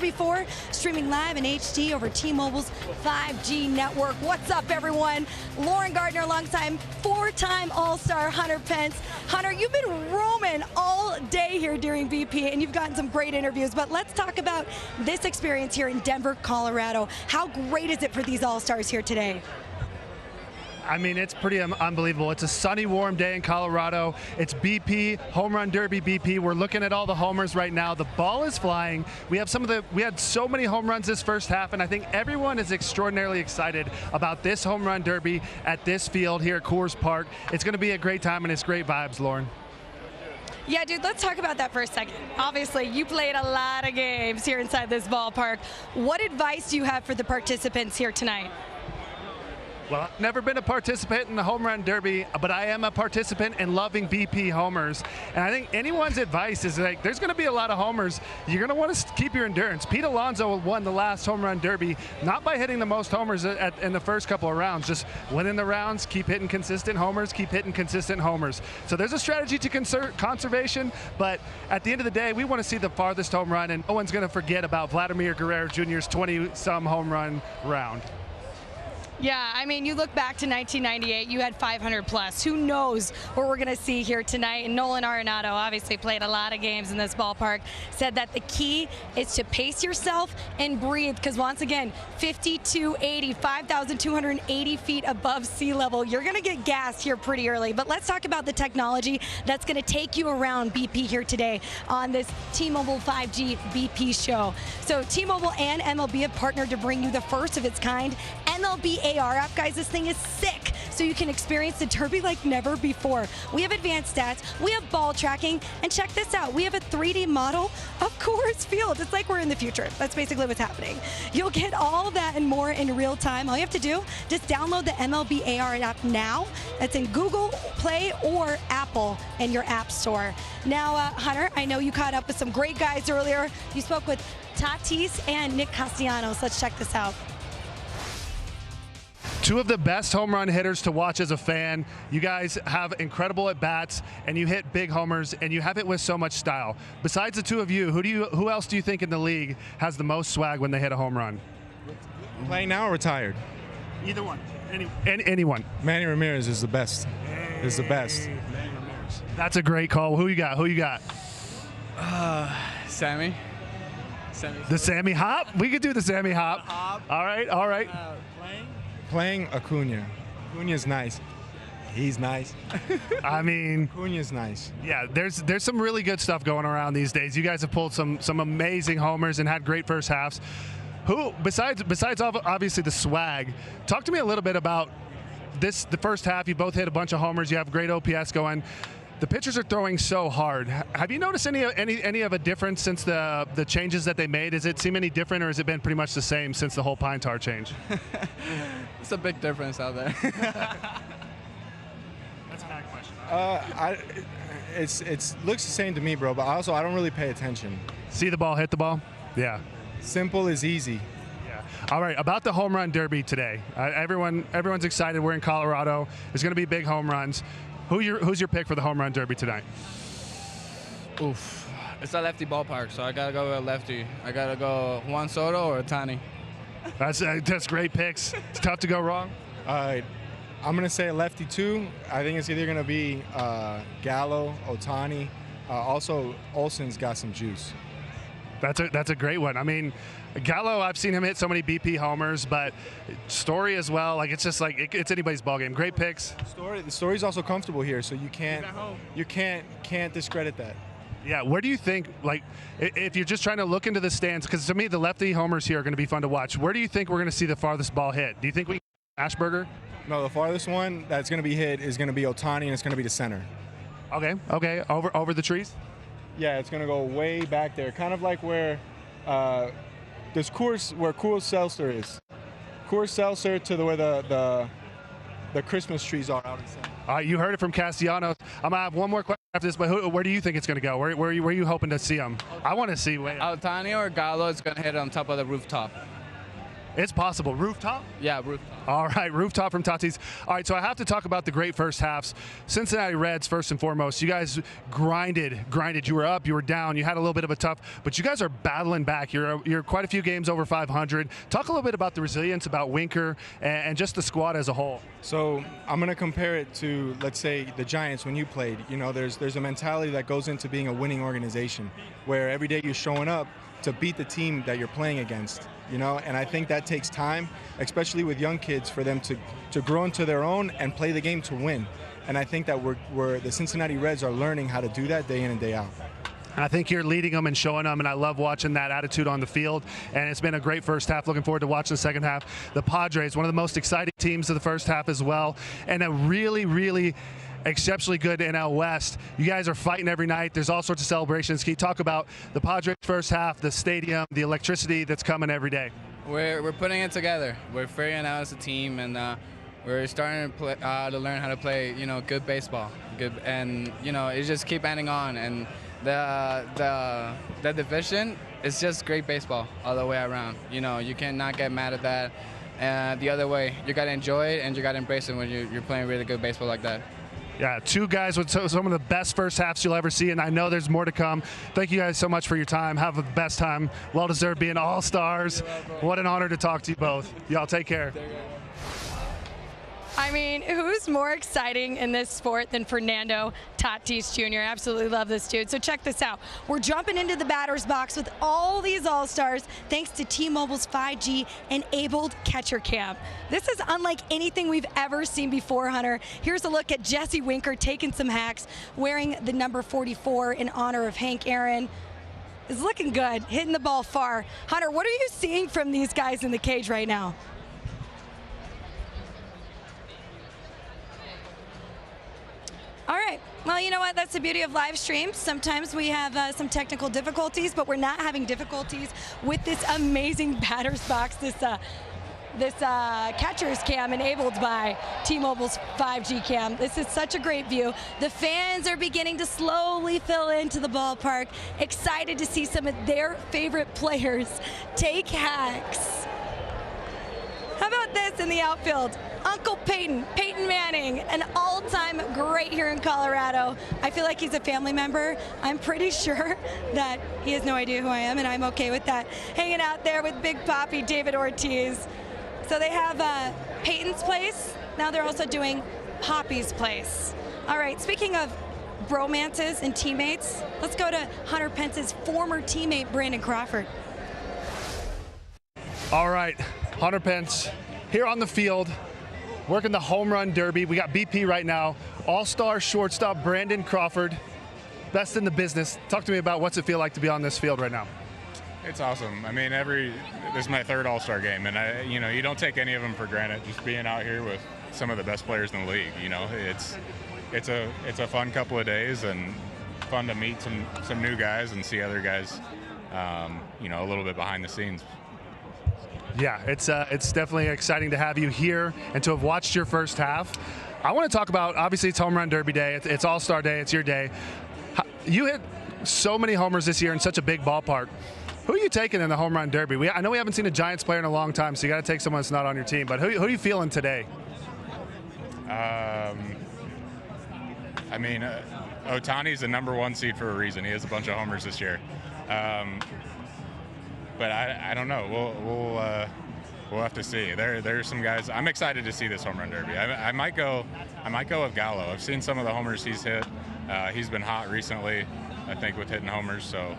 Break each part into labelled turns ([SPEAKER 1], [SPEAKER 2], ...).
[SPEAKER 1] before, streaming live in HD over T-Mobile's 5G network. What's up, everyone? Lauren Gardner alongside four-time All-Star Hunter Pence. Hunter, you've been roaming all day here during BP, and you've gotten some great interviews, but let's talk about this experience here in Denver, Colorado. How great is it for these All-Stars here today?
[SPEAKER 2] I mean, it's pretty unbelievable. It's a sunny, warm day in Colorado. It's BP, Home Run Derby BP. We're looking at all the homers right now. The ball is flying. We had so many home runs this first half, and I think everyone is extraordinarily excited about this Home Run Derby at this field here at Coors Park. It's going to be a great time, and it's great vibes, Lauren.
[SPEAKER 1] Yeah, dude, let's talk about that for a second. Obviously, you played a lot of games here inside this ballpark. What advice do you have for the participants here tonight?
[SPEAKER 2] Well, I've never been a participant in the Home Run Derby, but I am a participant in loving BP homers. And I think anyone's advice is like, there's going to be a lot of homers. You're going to want to keep your endurance. Pete Alonso won the last Home Run Derby, not by hitting the most homers in the first couple of rounds, just winning the rounds, keep hitting consistent homers, keep hitting consistent homers. So there's a strategy to conservation, but at the end of the day, we want to see the farthest home run, and no one's going to forget about Vladimir Guerrero Jr.'s 20-some home run round.
[SPEAKER 1] Yeah, I mean, you look back to 1998, you had 500 plus. Who knows what we're going to see here tonight? And Nolan Arenado obviously played a lot of games in this ballpark, said that the key is to pace yourself and breathe, because once again, 5,280, 5,280 feet above sea level, you're going to get gassed here pretty early. But let's talk about the technology that's going to take you around BP here today on this T-Mobile 5G BP show. So T-Mobile and MLB have partnered to bring you the first of its kind Mlb Ar App. Guys, this thing is sick, so you can experience the Derby like never before. We have advanced stats, we have ball tracking, and check this out, we have a 3D model of Coors Field. It's like we're in the future. That's basically what's happening. You'll get all that and more in real time. All you have to do, just download the Mlb Ar App now. It's in Google Play or Apple in your app store. Now, Hunter, I know you caught up with some great guys earlier. You spoke with Tatis and Nick Castellanos. Let's check this out.
[SPEAKER 2] Two of the best home run hitters to watch as a fan. You guys have incredible at-bats, and you hit big homers, and you have it with so much style. Besides the two of you, who else do you think in the league has the most swag when they hit a home run?
[SPEAKER 3] Playing now or retired?
[SPEAKER 2] Either one. Anyone.
[SPEAKER 3] Manny Ramirez is the best. Is the best.
[SPEAKER 2] Manny Ramirez. That's a great call. Who you got?
[SPEAKER 4] Sammy.
[SPEAKER 2] The Sammy Hop? We could do the Sammy Hop. All right.
[SPEAKER 3] Playing Acuna. Acuna's nice. He's nice.
[SPEAKER 2] I mean,
[SPEAKER 3] Acuna's nice.
[SPEAKER 2] Yeah, there's some really good stuff going around these days. You guys have pulled some amazing homers and had great first halves. Who, besides obviously the swag, talk to me a little bit about the first half. You both hit a bunch of homers. You have great OPS going. The pitchers are throwing so hard. Have you noticed any of a difference since the changes that they made? Does it seem any different, or has it been pretty much the same since the whole pine tar change?
[SPEAKER 4] It's a big difference out there.
[SPEAKER 2] That's a bad question.
[SPEAKER 3] It looks the same to me, bro. But also, I don't really pay attention.
[SPEAKER 2] See the ball, hit the ball. Yeah.
[SPEAKER 3] Simple is easy.
[SPEAKER 2] Yeah. All right. About the home run derby today. Everyone's excited. We're in Colorado. There's going to be big home runs. Who's your pick for the home run derby tonight?
[SPEAKER 4] Oof. It's a lefty ballpark, so I got to go with a lefty. I got to go Juan Soto or Ohtani.
[SPEAKER 2] That's great picks. It's tough to go wrong.
[SPEAKER 3] I'm going to say a lefty, too. I think it's either going to be Gallo, Ohtani. Also, Olsen's got some juice.
[SPEAKER 2] That's a great one. I mean, Gallo, I've seen him hit so many BP homers, but Story as well. Like, it's just like it's anybody's ball game. Great picks.
[SPEAKER 3] The Story's also comfortable here, so you can't discredit that.
[SPEAKER 2] Yeah, where do you think, like, if you're just trying to look into the stands, because to me the lefty homers here are going to be fun to watch. Where do you think we're going to see the farthest ball hit? Do you think we Ashburger?
[SPEAKER 3] No, the farthest one that's going to be hit is going to be Ohtani, and it's going to be the center.
[SPEAKER 2] Okay. Over the trees.
[SPEAKER 3] Yeah, it's going to go way back there, kind of like where Coors Seltzer is. Coors Seltzer to where the Christmas trees are out in center.
[SPEAKER 2] All right, you heard it from Castellanos. I'm going to have one more question after this, but where do you think it's going to go? Where are you hoping to see him? I want to see.
[SPEAKER 4] Ohtani or Gallo is going to hit on top of the rooftop.
[SPEAKER 2] It's possible. Rooftop?
[SPEAKER 4] Yeah, rooftop.
[SPEAKER 2] All right, Rooftop from Tatis. All right, so I have to talk about the great first halves. Cincinnati Reds, first and foremost, you guys grinded. You were up, you were down, you had a little bit of a tough, but you guys are battling back. You're quite a few games over 500. Talk a little bit about the resilience, about Winker, and just the squad as a whole.
[SPEAKER 3] So I'm going to compare it to, let's say, the Giants when you played. You know, there's a mentality that goes into being a winning organization where every day you're showing up to beat the team that you're playing against. You know, and I think that takes time, especially with young kids, for them to grow into their own and play the game to win. And I think that the Cincinnati Reds are learning how to do that day in and day out.
[SPEAKER 2] And I think you're leading them and showing them, and I love watching that attitude on the field. And it's been a great first half. Looking forward to watching the second half. The Padres, one of the most exciting teams of the first half as well, and a really, really exceptionally good NL West. You guys are fighting every night. There's all sorts of celebrations. Can you talk about the Padres first half, the stadium, the electricity that's coming every day?
[SPEAKER 4] We're putting it together. We're figuring out as a team, and we're starting to play, to learn how to play, good baseball. And it just keep adding on. And the division is just great baseball all the way around. You cannot get mad at that. The other way, you got to enjoy it and you got to embrace it when you're playing really good baseball like that.
[SPEAKER 2] Yeah, two guys with some of the best first halves you'll ever see, and I know there's more to come. Thank you guys so much for your time. Have the best time. Well-deserved being all-stars. What an honor to talk to you both. Y'all take care.
[SPEAKER 1] I mean, who's more exciting in this sport than Fernando Tatis Jr.? I absolutely love this dude. So check this out. We're jumping into the batter's box with all these all-stars thanks to T-Mobile's 5G enabled catcher cam. This is unlike anything we've ever seen before, Hunter. Here's a look at Jesse Winker taking some hacks, wearing the number 44 in honor of Hank Aaron. Is looking good, hitting the ball far. Hunter, what are you seeing from these guys in the cage right now? All right. Well, you know what? That's the beauty of live streams. Sometimes we have some technical difficulties, but we're not having difficulties with this amazing batter's box, this catcher's cam enabled by T-Mobile's 5G cam. This is such a great view. The fans are beginning to slowly fill into the ballpark, excited to see some of their favorite players take hacks. How about this in the outfield? Uncle Peyton Manning, an all-time great here in Colorado. I feel like he's a family member. I'm pretty sure that he has no idea who I am, and I'm okay with that. Hanging out there with Big Papi, David Ortiz. So they have Peyton's place. Now they're also doing Papi's place. All right, speaking of bromances and teammates, let's go to Hunter Pence's former teammate, Brandon Crawford.
[SPEAKER 2] All right, Hunter Pence here on the field, working the home run derby. We got BP right now. All-star shortstop Brandon Crawford, best in the business. Talk to me about what's it feel like to be on this field right now.
[SPEAKER 5] It's awesome. I mean, this is my third All-Star game, and you don't take any of them for granted. Just being out here with some of the best players in the league, it's a fun couple of days and fun to meet some new guys and see other guys, a little bit behind the scenes.
[SPEAKER 2] Yeah, it's definitely exciting to have you here and to have watched your first half. I want to talk about, obviously it's home run derby day, it's All-Star day, it's your day. You hit so many homers this year in such a big ballpark. Who are you taking in the home run derby? I know we haven't seen a Giants player in a long time, so you got to take someone that's not on your team, but who are you feeling today?
[SPEAKER 5] Ohtani's the #1 seed for a reason. He has a bunch of homers this year. But I don't know. We'll have to see. There's some guys. I'm excited to see this home run derby. I might go with Gallo. I've seen some of the homers he's hit. He's been hot recently, I think, with hitting homers. So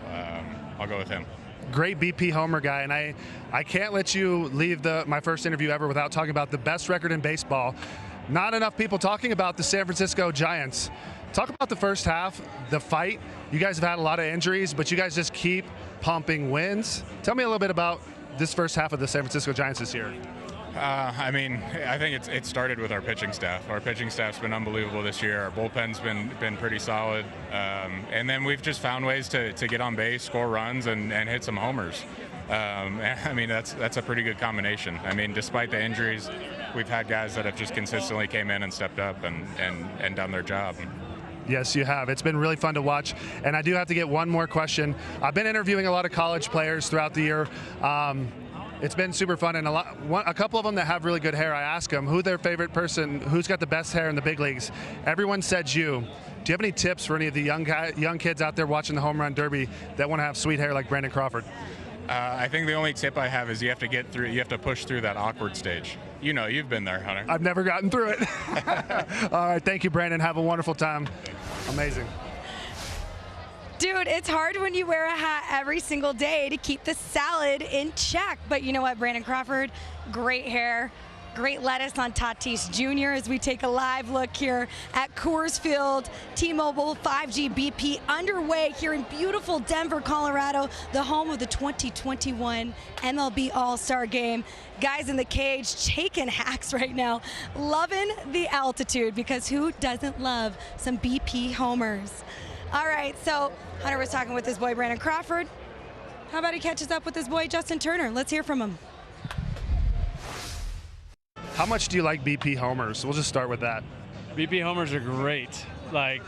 [SPEAKER 5] I'll go with him.
[SPEAKER 2] Great BP homer guy, and I can't let you leave my first interview ever without talking about the best record in baseball. Not enough people talking about the San Francisco Giants. Talk about the first half, the fight. You guys have had a lot of injuries, but you guys just keep pumping wins. Tell me a little bit about this first half of the San Francisco Giants this year.
[SPEAKER 5] I think it started with our pitching staff. Our pitching staff's been unbelievable this year. Our bullpen's been pretty solid, and then we've just found ways to get on base, score runs, and hit some homers. That's a pretty good combination. Despite the injuries, we've had guys that have just consistently came in and stepped up and done their job.
[SPEAKER 2] Yes, you have. It's been really fun to watch. And I do have to get one more question. I've been interviewing a lot of college players throughout the year. It's been super fun, and a couple of them that have really good hair, I ask them who their favorite person, who's got the best hair in the big leagues. Everyone said you. Do you have any tips for any of the young kids out there watching the home run derby that want to have sweet hair like Brandon Crawford?
[SPEAKER 5] I think the only tip I have is you have to push through that awkward stage. You know, you've been there, Hunter.
[SPEAKER 2] I've never gotten through it. All right, thank you, Brandon. Have a wonderful time. Amazing.
[SPEAKER 1] Dude, it's hard when you wear a hat every single day to keep the salad in check. But you know what, Brandon Crawford, great hair, great lettuce on Tatis Jr. as we take a live look here at Coors Field. T-Mobile 5G BP underway here in beautiful Denver, Colorado, the home of the 2021 MLB All-Star Game. Guys in the cage taking hacks right now, loving the altitude, because who doesn't love some BP homers? All right, so Hunter was talking with his boy Brandon Crawford. How about he catches up with his boy Justin Turner? Let's hear from him.
[SPEAKER 2] How much do you like BP homers? We'll just start with that.
[SPEAKER 6] BP homers are great. Like,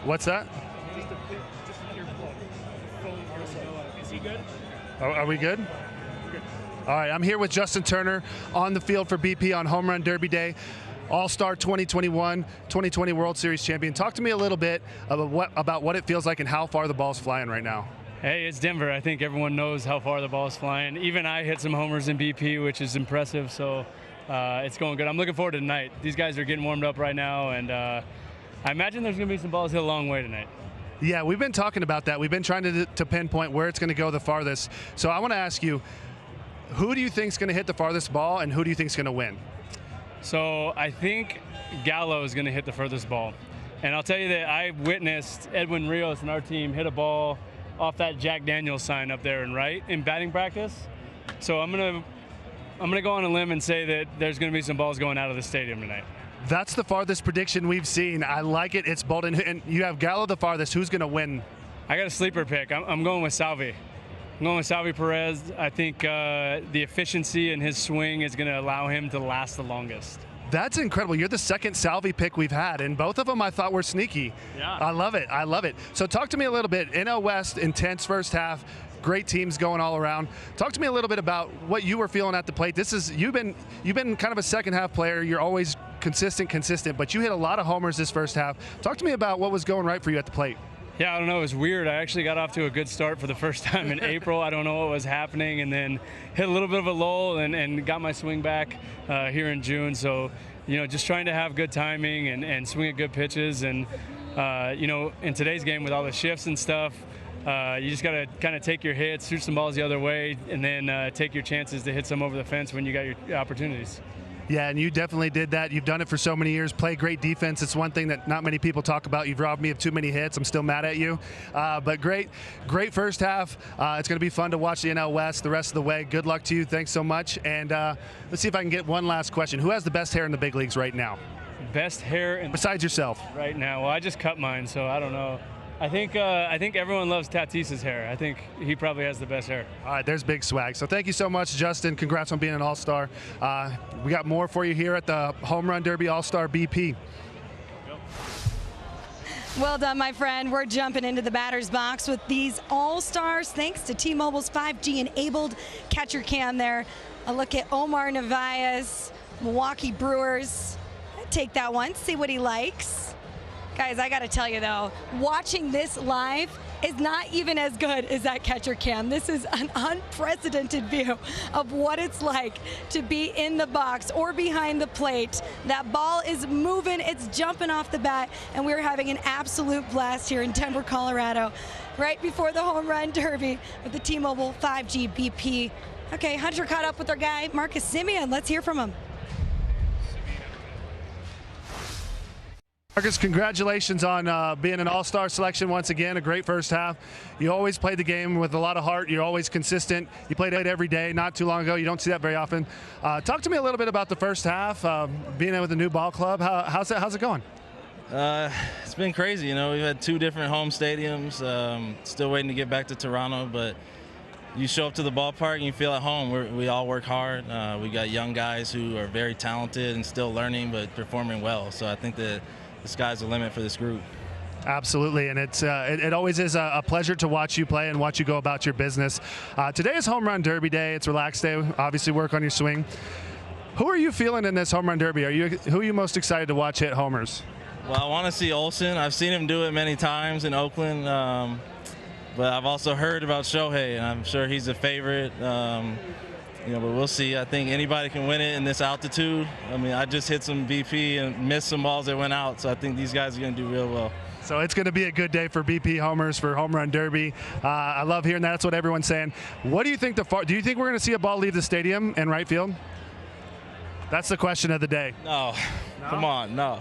[SPEAKER 2] what's that?
[SPEAKER 6] Is he good?
[SPEAKER 2] Are we good? All right, I'm here with Justin Turner on the field for BP on Home Run Derby Day. All-Star 2021, 2020 World Series champion. Talk to me a little bit about what it feels like and how far the ball's flying right now.
[SPEAKER 6] Hey, it's Denver. I think everyone knows how far the ball is flying. Even I hit some homers in BP, which is impressive, so it's going good. I'm looking forward to tonight. These guys are getting warmed up right now, and I imagine there's going to be some balls hit a long way tonight.
[SPEAKER 2] Yeah, we've been talking about that. We've been trying to pinpoint where it's going to go the farthest. So I want to ask you, who do you think is going to hit the farthest ball, and who do you think is going to win?
[SPEAKER 6] So I think Gallo is going to hit the furthest ball. And I'll tell you that I witnessed Edwin Rios and our team hit a ball off that Jack Daniels sign up there and right in batting practice. So I'm gonna go on a limb and say that there's going to be some balls going out of the stadium tonight.
[SPEAKER 2] That's the farthest prediction we've seen. I like it. It's bold. And you have Gallo the farthest. Who's going to win?
[SPEAKER 6] I got a sleeper pick. I'm going with Salvi. I'm going with Sal Perez. I think the efficiency in his swing is going to allow him to last the longest.
[SPEAKER 2] That's incredible. You're the second Salvi pick we've had, and both of them I thought were sneaky.
[SPEAKER 6] Yeah.
[SPEAKER 2] I love it. I love it. So talk to me a little bit. NL West, intense first half, great teams going all around. Talk to me a little bit about what you were feeling at the plate. You've been kind of a second half player. You're always consistent, but you hit a lot of homers this first half. Talk to me about what was going right for you at the plate.
[SPEAKER 6] Yeah, I don't know. It was weird. I actually got off to a good start for the first time in April. I don't know what was happening, and then hit a little bit of a lull and got my swing back here in June. So, just trying to have good timing and swing at good pitches. And, in today's game with all the shifts and stuff, you just got to kind of take your hits, shoot some balls the other way, and then take your chances to hit some over the fence when you got your opportunities.
[SPEAKER 2] Yeah, and you definitely did that. You've done it for so many years. Play great defense. It's one thing that not many people talk about. You've robbed me of too many hits. I'm still mad at you. But great first half. It's going to be fun to watch the NL West the rest of the way. Good luck to you. Thanks so much. And let's see if I can get one last question. Who has the best hair in the big leagues right now?
[SPEAKER 6] Best hair
[SPEAKER 2] besides yourself?
[SPEAKER 6] Right now. Well, I just cut mine, so I don't know. I think everyone loves Tatis's hair. I think he probably has the best hair.
[SPEAKER 2] All right, there's big swag. So thank you so much, Justin. Congrats on being an All-Star. We got more for you here at the Home Run Derby All-Star BP.
[SPEAKER 1] Well done, my friend. We're jumping into the batter's box with these All-Stars thanks to T-Mobile's 5G-enabled catcher cam there. A look at Omar Narvaez, Milwaukee Brewers. I'd take that one, see what he likes. Guys, I got to tell you, though, watching this live is not even as good as that catcher cam. This is an unprecedented view of what it's like to be in the box or behind the plate. That ball is moving, it's jumping off the bat, and we're having an absolute blast here in Denver, Colorado, right before the Home Run Derby with the T-Mobile 5G BP. Okay, Hunter caught up with our guy, Marcus Simeon. Let's hear from him.
[SPEAKER 2] Marcus, congratulations on being an All-Star selection once again. A great first half. You always played the game with a lot of heart. You're always consistent. You played it every day. Not too long ago. You don't see that very often. Talk to me a little bit about the first half. Being with the new ball club. How's it going?
[SPEAKER 7] It's been crazy. We've had 2 different home stadiums. Still waiting to get back to Toronto, but you show up to the ballpark and you feel at home. We all work hard. We got young guys who are very talented and still learning, but performing well. So I think that the sky's the limit for this group.
[SPEAKER 2] Absolutely, and it always is a pleasure to watch you play and watch you go about your business. Today is Home Run Derby Day. It's relaxed day. Obviously, work on your swing. Who are you feeling in this Home Run Derby? Who are you most excited to watch hit homers?
[SPEAKER 7] Well, I want to see Olsen. I've seen him do it many times in Oakland, but I've also heard about Shohei, and I'm sure he's a favorite. But we'll see. I think anybody can win it in this altitude. I mean, I just hit some BP and missed some balls that went out, so I think these guys are going to do real well.
[SPEAKER 2] So it's going to be a good day for BP homers for Home Run Derby. I love hearing that. That's what everyone's saying. What do you think do you think we're going to see a ball leave the stadium in right field? That's the question of the day.
[SPEAKER 7] No? Come on, no.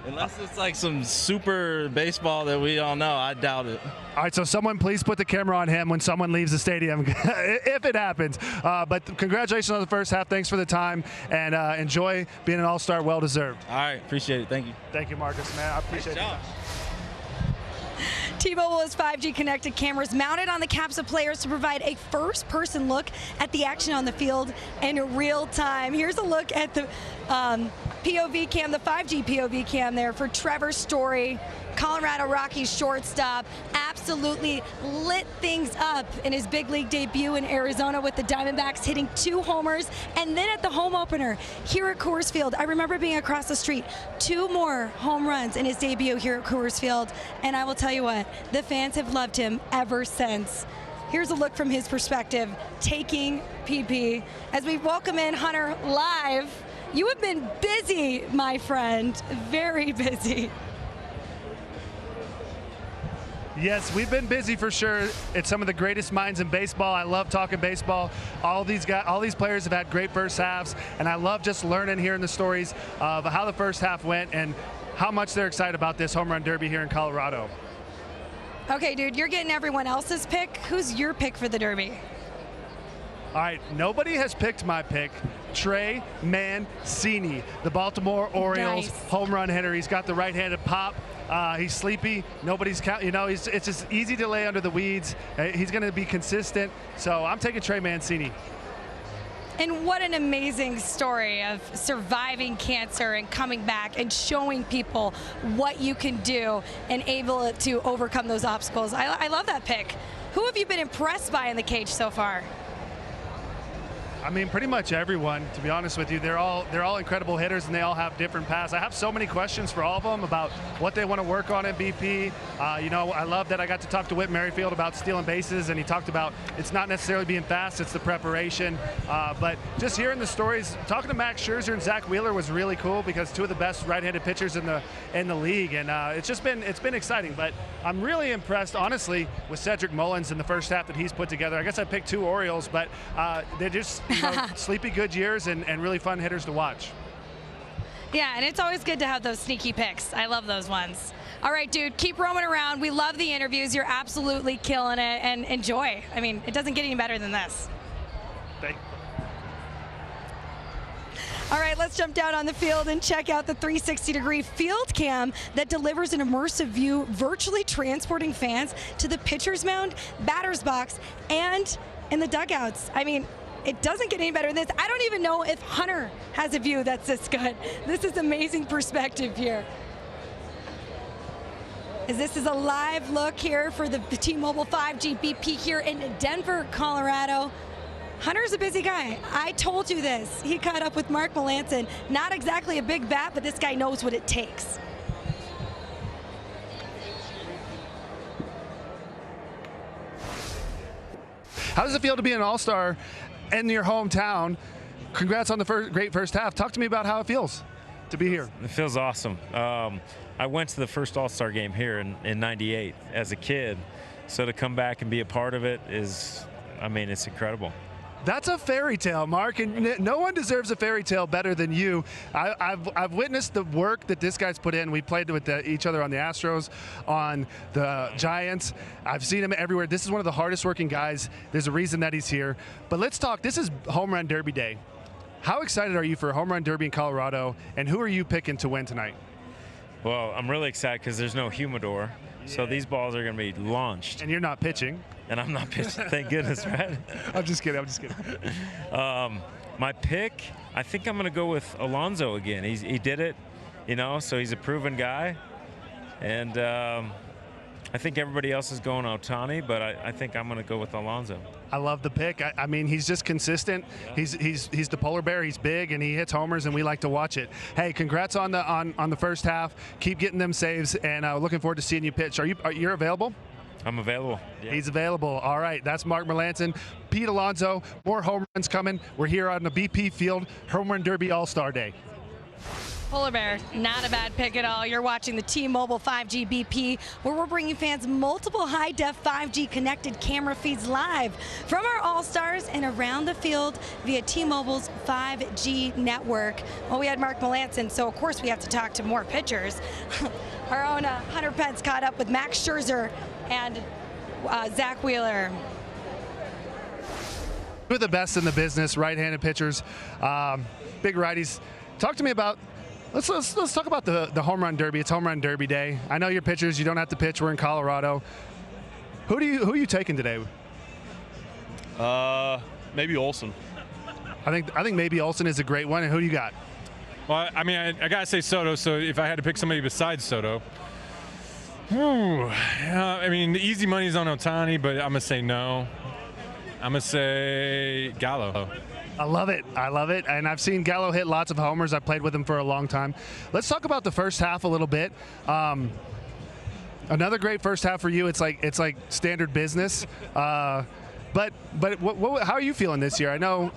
[SPEAKER 7] Unless it's like some super baseball that we all know, I doubt it.
[SPEAKER 2] All right, so someone please put the camera on him when someone leaves the stadium, if it happens. But congratulations on the first half. Thanks for the time, and enjoy being an all-star, well-deserved.
[SPEAKER 7] All right, appreciate it. Thank you.
[SPEAKER 2] Thank you, Marcus, man. I appreciate it.
[SPEAKER 1] T-Mobile has 5G connected cameras mounted on the caps of players to provide a first-person look at the action on the field in real time. Here's a look at the POV cam, the 5G POV cam there for Trevor Story, Colorado Rockies shortstop. Absolutely lit things up in his big league debut in Arizona with the Diamondbacks, hitting 2 homers. And then at the home opener here at Coors Field, I remember being across the street, 2 more home runs in his debut here at Coors Field. And I will tell you what, the fans have loved him ever since. Here's a look from his perspective, taking PP. As we welcome in Hunter live, you have been busy, my friend, very busy.
[SPEAKER 2] Yes, we've been busy for sure. It's some of the greatest minds in baseball. I love talking baseball. All these players have had great first halves, and I love just learning, hearing the stories of how the first half went and how much they're excited about this Home Run Derby here in Colorado.
[SPEAKER 1] Okay, dude, you're getting everyone else's pick. Who's your pick for the Derby?
[SPEAKER 2] All right, nobody has picked my pick. Trey Mancini, the Baltimore Orioles home run hitter. He's got the right-handed pop. He's sleepy. Nobody's count. It's just easy to lay under the weeds. He's going to be consistent. So I'm taking Trey Mancini.
[SPEAKER 1] And what an amazing story of surviving cancer and coming back and showing people what you can do and able to overcome those obstacles. I love that pick. Who have you been impressed by in the cage so far?
[SPEAKER 2] I mean, pretty much everyone, to be honest with you. They're all incredible hitters, and they all have different paths. I have so many questions for all of them about what they want to work on at BP. I love that I got to talk to Whit Merrifield about stealing bases, and he talked about it's not necessarily being fast, it's the preparation. But just hearing the stories, talking to Max Scherzer and Zach Wheeler was really cool, because 2 of the best right-handed pitchers in the league, and it's been exciting. But I'm really impressed, honestly, with Cedric Mullins in the first half that he's put together. I guess I picked 2 Orioles, but they're just sleepy good years and really fun hitters to watch.
[SPEAKER 1] Yeah, and it's always good to have those sneaky picks. I love those ones. All right, dude, keep roaming around. We love the interviews. You're absolutely killing it, and enjoy. I mean, it doesn't get any better than this.
[SPEAKER 2] Thank you.
[SPEAKER 1] All right, let's jump down on the field and check out the 360-degree field cam that delivers an immersive view, virtually transporting fans to the pitcher's mound, batter's box, and in the dugouts. I mean, it doesn't get any better than this. I don't even know if Hunter has a view that's this good. This is amazing perspective here. This is a live look here for the T-Mobile 5G BP here in Denver, Colorado. Hunter's a busy guy. I told you this. He caught up with Mark Melanson. Not exactly a big bat, but this guy knows what it takes.
[SPEAKER 2] How does it feel to be an all-star in your hometown? Congrats on the great first half. Talk to me about how it feels to be here.
[SPEAKER 8] It feels awesome. I went to the first all-star game here in '98 as a kid, so to come back and be a part of it is, I mean, it's incredible.
[SPEAKER 2] That's a fairy tale, Mark, and no one deserves a fairy tale better than you. I've witnessed the work that this guy's put in. We played with each other on the Astros, on the Giants. I've seen him everywhere. This is one of the hardest working guys. There's a reason that he's here. But let's talk. This is Home Run Derby Day. How excited are you for Home Run Derby in Colorado, and who are you picking to win tonight?
[SPEAKER 8] Well, I'm really excited because there's no humidor, so these balls are going to be launched.
[SPEAKER 2] And you're not pitching.
[SPEAKER 8] And I'm not pitching, thank goodness, right?
[SPEAKER 2] I'm just kidding.
[SPEAKER 8] My pick, I think I'm going to go with Alonso again. He did it, so he's a proven guy. And I think everybody else is going Ohtani, but I think I'm going to go with Alonso.
[SPEAKER 2] I love the pick. I mean, he's just consistent.
[SPEAKER 8] Yeah.
[SPEAKER 2] He's the polar bear. He's big and he hits homers, and we like to watch it. Hey, congrats on the first half. Keep getting them saves, and looking forward to seeing you pitch. Are you available?
[SPEAKER 8] I'm available. Yeah.
[SPEAKER 2] He's available. All right, that's Mark Melancon. Pete Alonso, more home runs coming. We're here on the BP Field Home Run Derby All-Star Day.
[SPEAKER 1] Polar Bear, not a bad pick at all. You're watching the T-Mobile 5G BP, where we're bringing fans multiple high-def 5G connected camera feeds live from our All-Stars and around the field via T-Mobile's 5G network. Well, we had Mark Melancon, so of course we have to talk to more pitchers. Our own Hunter Pence caught up with Max Scherzer and Zach Wheeler.
[SPEAKER 2] Two of the best in the business, right-handed pitchers, big righties. Talk to me about. Let's talk about the home run derby. It's home run derby day. I know you're pitchers. You don't have to pitch. We're in Colorado. Who are you taking today?
[SPEAKER 9] Maybe Olsen.
[SPEAKER 2] I think maybe Olsen is a great one. And who do you got?
[SPEAKER 10] Well, I mean, I gotta say Soto. So if I had to pick somebody besides Soto, I mean, the easy money's on Ohtani, but I'm gonna say no. I'm gonna say Gallo.
[SPEAKER 2] I love it. I love it. And I've seen Gallo hit lots of homers. I've played with him for a long time. Let's talk about the first half a little bit. Another great first half for you. It's like standard business. But how are you feeling this year? I know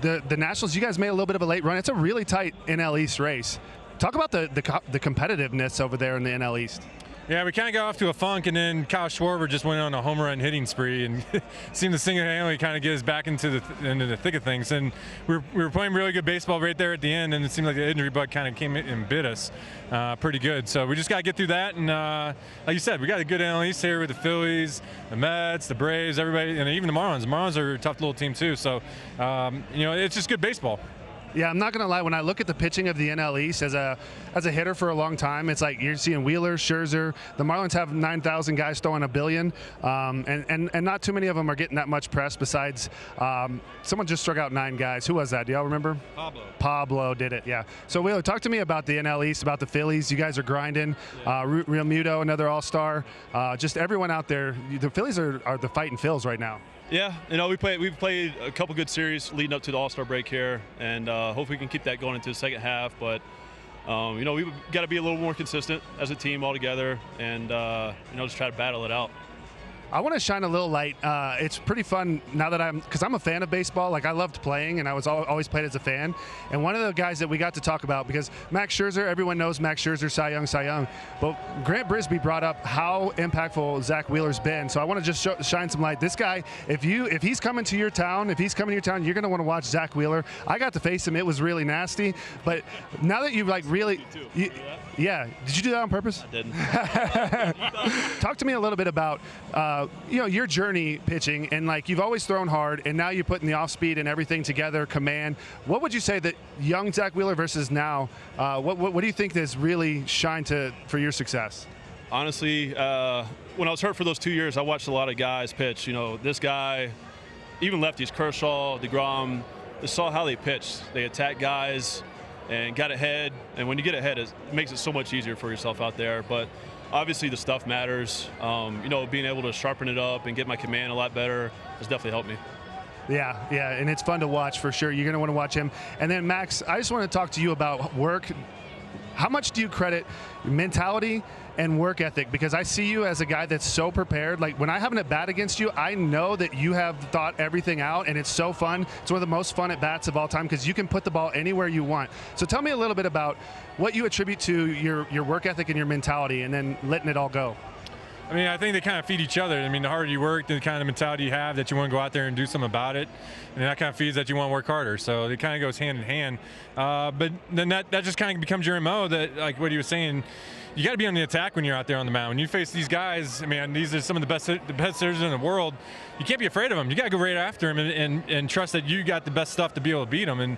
[SPEAKER 2] the Nationals. You guys made a little bit of a late run. It's a really tight NL East race. Talk about the competitiveness over there in the NL East.
[SPEAKER 10] Yeah, we kind of got off to a funk, and then Kyle Schwarber just went on a home run hitting spree and seemed to single-handedly kind of get us back into the thick of things. And we were playing really good baseball right there at the end, and it seemed like the injury bug kind of came in and bit us pretty good. So we just got to get through that. And like you said, we got a good NL East here with the Phillies, the Mets, the Braves, everybody, and even the Marlins. The Marlins are a tough little team too. So it's just good baseball.
[SPEAKER 2] Yeah, I'm not going to lie. When I look at the pitching of the NL East as a hitter for a long time, it's like you're seeing Wheeler, Scherzer. The Marlins have 9,000 guys throwing $1 billion, and not too many of them are getting that much press. Besides, someone just struck out 9 guys. Who was that? Do y'all remember? Pablo did it. Yeah. So Wheeler, talk to me about the NL East, about the Phillies. You guys are grinding. Real Muto, another All-Star. Just everyone out there. The Phillies are the fighting Phils right now.
[SPEAKER 9] Yeah, we've played a couple good series leading up to the All-Star break here, and hopefully we can keep that going into the second half. But we've got to be a little more consistent as a team all together, and just try to battle it out.
[SPEAKER 2] I want to shine a little light. It's pretty fun now that because I'm a fan of baseball. Like, I loved playing, and I was always played as a fan. And one of the guys that we got to talk about, because Max Scherzer, everyone knows Max Scherzer, Cy Young. But Grant Brisbee brought up how impactful Zach Wheeler's been. So I want to just shine some light. This guy, if he's coming to your town, you're going to want to watch Zach Wheeler. I got to face him. It was really nasty. But now that you've really, yeah, did you do that on purpose?
[SPEAKER 9] I didn't.
[SPEAKER 2] Talk to me a little bit about your journey pitching, and like you've always thrown hard, and now you're putting the off speed and everything together, command. What would you say that young Zach Wheeler versus now? What do you think has really shined for your success?
[SPEAKER 9] Honestly, when I was hurt for those 2 years, I watched a lot of guys pitch. This guy, even lefties, Kershaw, DeGrom, I saw how they pitched. They attacked guys and got ahead. And when you get ahead, it makes it so much easier for yourself out there. But obviously the stuff matters. Being able to sharpen it up and get my command a lot better has definitely helped me.
[SPEAKER 2] Yeah, and it's fun to watch for sure. You're going to want to watch him. And then, Max, I just want to talk to you about work. How much do you credit mentality and work ethic? Because I see you as a guy that's so prepared. Like, when I have an at-bat against you, I know that you have thought everything out, and it's so fun. It's one of the most fun at-bats of all time because you can put the ball anywhere you want. So tell me a little bit about what you attribute to your work ethic and your mentality, and then letting it all go.
[SPEAKER 10] I mean, I think they kind of feed each other. I mean, the harder you work, the kind of mentality you have that you want to go out there and do something about it, and that kind of feeds that you want to work harder. So it kind of goes hand in hand. But then that just kind of becomes your MO. That, like what he was saying, you got to be on the attack when you're out there on the mound. When you face these guys, I mean, these are some of the best hitters in the world. You can't be afraid of them. You got to go right after them and trust that you got the best stuff to be able to beat them. And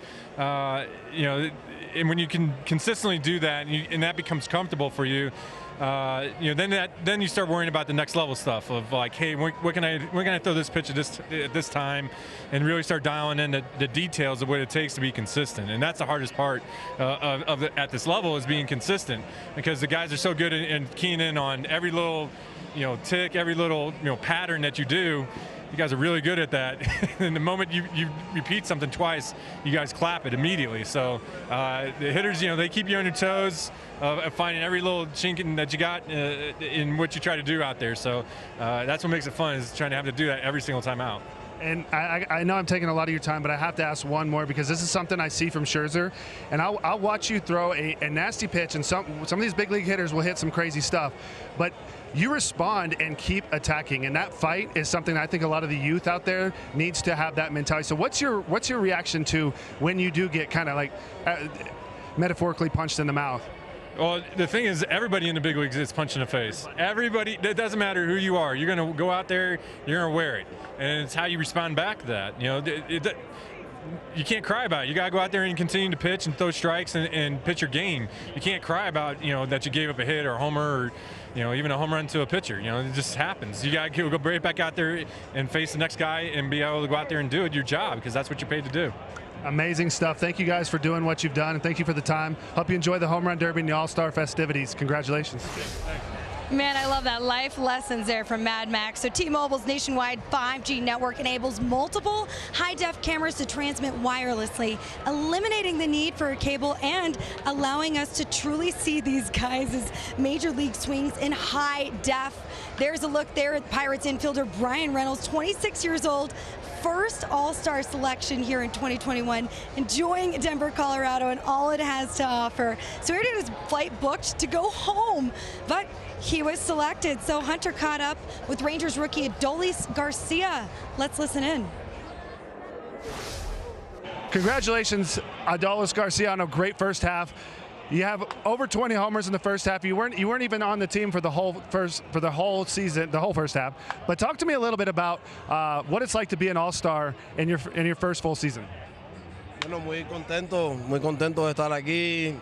[SPEAKER 10] and when you can consistently do that, and that becomes comfortable for you, then you start worrying about the next level stuff of like, hey, when can I throw this pitch at this time, and really start dialing in the details of what it takes to be consistent. And that's the hardest part at this level, is being consistent, because the guys are so good in keying in on every little tick, every little pattern that you do. You guys are really good at that. And the moment you repeat something twice, you guys clap it immediately. So the hitters, they keep you on your toes of finding every little chink that you got in what you try to do out there. So that's what makes it fun, is trying to have to do that every single time out.
[SPEAKER 2] And I know I'm taking a lot of your time, but I have to ask one more, because this is something I see from Scherzer. And I'll watch you throw a nasty pitch, and some of these big league hitters will hit some crazy stuff. But you respond and keep attacking, and that fight is something I think a lot of the youth out there needs to have that mentality. So what's your reaction to when you do get kind of like metaphorically punched in the mouth?
[SPEAKER 10] Well, the thing is, everybody in the big leagues is punched in the face. Everybody, it doesn't matter who you are. You're going to go out there, you're going to wear it. And it's how you respond back to that. You can't cry about it. You got to go out there and continue to pitch and throw strikes and pitch your game. You can't cry about, that you gave up a hit or a homer or, even a home run to a pitcher. It just happens. You got to go right back out there and face the next guy and be able to go out there and do your job, because that's what you're paid to do.
[SPEAKER 2] Amazing stuff. Thank you guys for doing what you've done, and thank you for the time. Hope you enjoy the Home Run Derby and the All-Star festivities. Congratulations.
[SPEAKER 1] Man, I love that. Life lessons there from Mad Max. So T-Mobile's nationwide 5G network enables multiple high-def cameras to transmit wirelessly, eliminating the need for a cable and allowing us to truly see these guys' major league swings in high def. There's a look there at Pirates infielder Brian Reynolds, 26 years old, first All-Star selection here in 2021, enjoying Denver, Colorado, and all it has to offer. So he had his flight booked to go home, but he was selected. So Hunter caught up with Rangers rookie Adolis Garcia. Let's listen in.
[SPEAKER 2] Congratulations, Adolis Garcia, on a great first half. You have over 20 homers in the first half. You weren't even on the team for the whole season, the whole first half. But talk to me a little bit about what it's like to be an All-Star in your first full season.
[SPEAKER 11] Bueno, muy contento de estar aquí,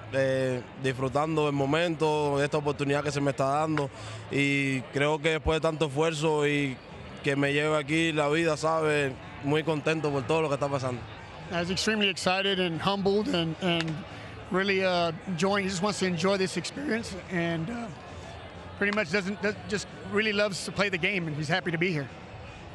[SPEAKER 11] disfrutando el momento, de esta oportunidad que se me está dando, y creo que después de tanto esfuerzo y que me lleve aquí la vida, sabe, muy contento por todo lo que está pasando.
[SPEAKER 12] I was extremely excited and humbled and really enjoying. He just wants to enjoy this experience, and pretty much just really loves to play the game, and he's happy to be here.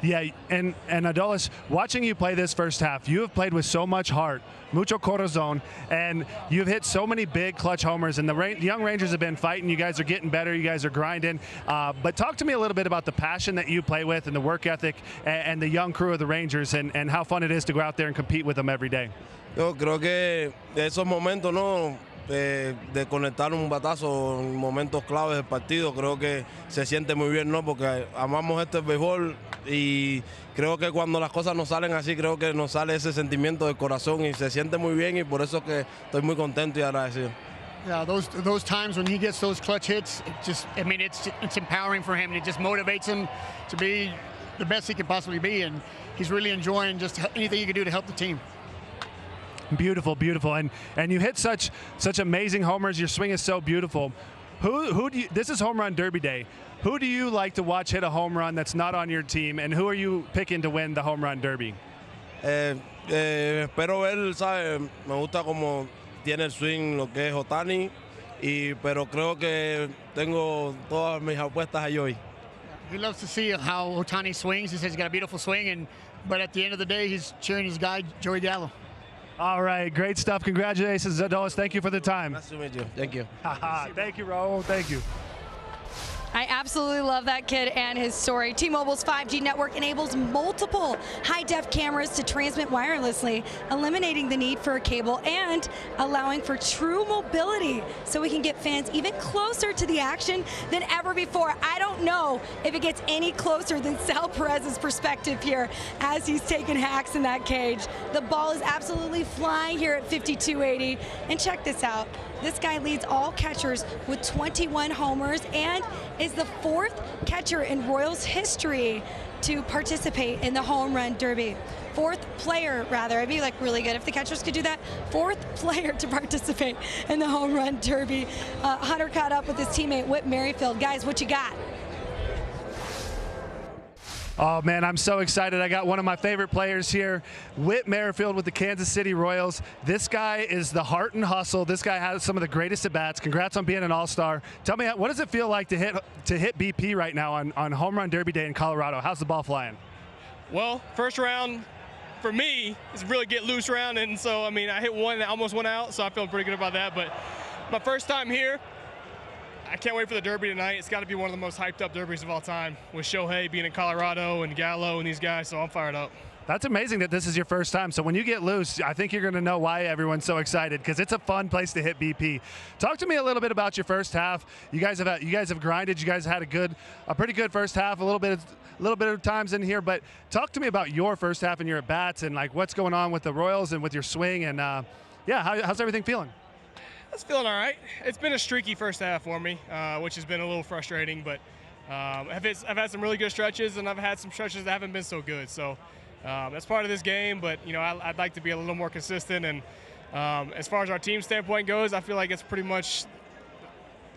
[SPEAKER 2] Yeah, and Adolis, watching you play this first half, you have played with so much heart, mucho corazón, and you've hit so many big clutch homers, and the young Rangers have been fighting. You guys are getting better. You guys are grinding. But talk to me a little bit about the passion that you play with and the work ethic and the young crew of the Rangers, and how fun it is to go out there and compete with them every day.
[SPEAKER 11] Yo creo que esos momentos, ¿no? De conectar un batazo en momentos claves del partido, creo que se siente muy bien, ¿no? Porque amamos este béisbol, y creo que cuando las cosas nos salen así, creo que nos sale ese sentimiento del corazón y se siente muy bien, y por eso es que estoy muy contento y agradecido.
[SPEAKER 12] Yeah, those times when he gets those clutch hits, it's empowering for him, and it just motivates him to be the best he can possibly be, and he's really enjoying just anything he can do to help the team.
[SPEAKER 2] Beautiful, beautiful, and you hit such amazing homers. Your swing is so beautiful. Who do you? This is Home Run Derby Day. Who do you like to watch hit a home run that's not on your team, and who are you picking to win the Home Run Derby?
[SPEAKER 11] Espero ver, ¿sabe? Me gusta como tiene el swing lo que es Ohtani, pero creo que tengo todas mis apuestas a Joey.
[SPEAKER 12] He loves to see how Ohtani swings. He says he's got a beautiful swing, but at the end of the day, he's cheering his guy, Joey Gallo.
[SPEAKER 2] All right, great stuff. Congratulations, Adolis. Thank you for the time.
[SPEAKER 11] Nice to meet you. Thank you.
[SPEAKER 2] Thank you, Raul. Thank you.
[SPEAKER 1] I absolutely love that kid and his story. T-Mobile's 5G network enables multiple high-def cameras to transmit wirelessly, eliminating the need for a cable and allowing for true mobility, so we can get fans even closer to the action than ever before. I don't know if it gets any closer than Sal Perez's perspective here as he's taking hacks in that cage. The ball is absolutely flying here at 5280. And check this out. This guy leads all catchers with 21 homers and is the 4th catcher in Royals history to participate in the home run derby. Fourth player, rather. It'd be like really good if the catchers could do that. Fourth player to participate in the home run derby. Hunter caught up with his teammate Whit Merrifield. Guys, what you got?
[SPEAKER 2] Oh, man, I'm so excited. I got one of my favorite players here, Whit Merrifield with the Kansas City Royals. This guy is the heart and hustle. This guy has some of the greatest at-bats. Congrats on being an all-star. Tell me, what does it feel like to hit BP right now on Home Run Derby Day in Colorado? How's the ball flying?
[SPEAKER 13] Well, first round for me is really get loose round, and so, I mean, I hit one and almost went out, so I feel pretty good about that. But my first time here, I can't wait for the Derby tonight. It's got to be one of the most hyped up derbies of all time, with Shohei being in Colorado and Gallo and these guys, so I'm fired up. That's amazing that this is your first time. So when you get loose, I think you're going to know why everyone's so excited, because it's a fun place to hit BP. Talk to me a little bit about your first half. You guys have grinded. You guys had a pretty good first half. A little bit of times in here, but talk to me about your first half and your at bats and like what's going on with the Royals and with your swing and how's everything feeling? It's feeling all right. It's been a streaky first half for me, which has been a little frustrating, but I've had some really good stretches, and I've had some stretches that haven't been so good. So that's part of this game, but I'd like to be a little more consistent. And as far as our team standpoint goes, I feel like it's pretty much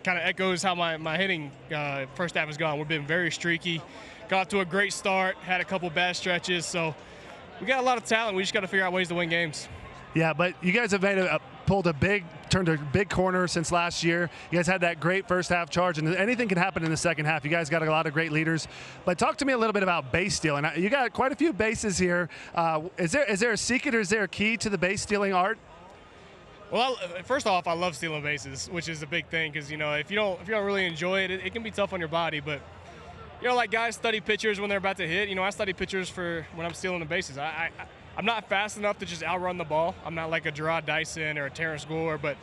[SPEAKER 13] kind of echoes how my hitting first half has gone. We've been very streaky, got off to a great start, had a couple bad stretches, so we got a lot of talent. We just got to figure out ways to win games. Yeah, but you guys have turned a big corner since last year. You guys had that great first half charge, and anything can happen in the second half. You guys got a lot of great leaders. But talk to me a little bit about base stealing. You got quite a few bases here. Is there a secret or is there a key to the base stealing art? Well, first off, I love stealing bases, which is a big thing because if you don't really enjoy it, it can be tough on your body. But like guys study pitchers when they're about to hit. I study pitchers for when I'm stealing the bases. I'm not fast enough to just outrun the ball. I'm not like a Gerard Dyson or a Terrence Gore, but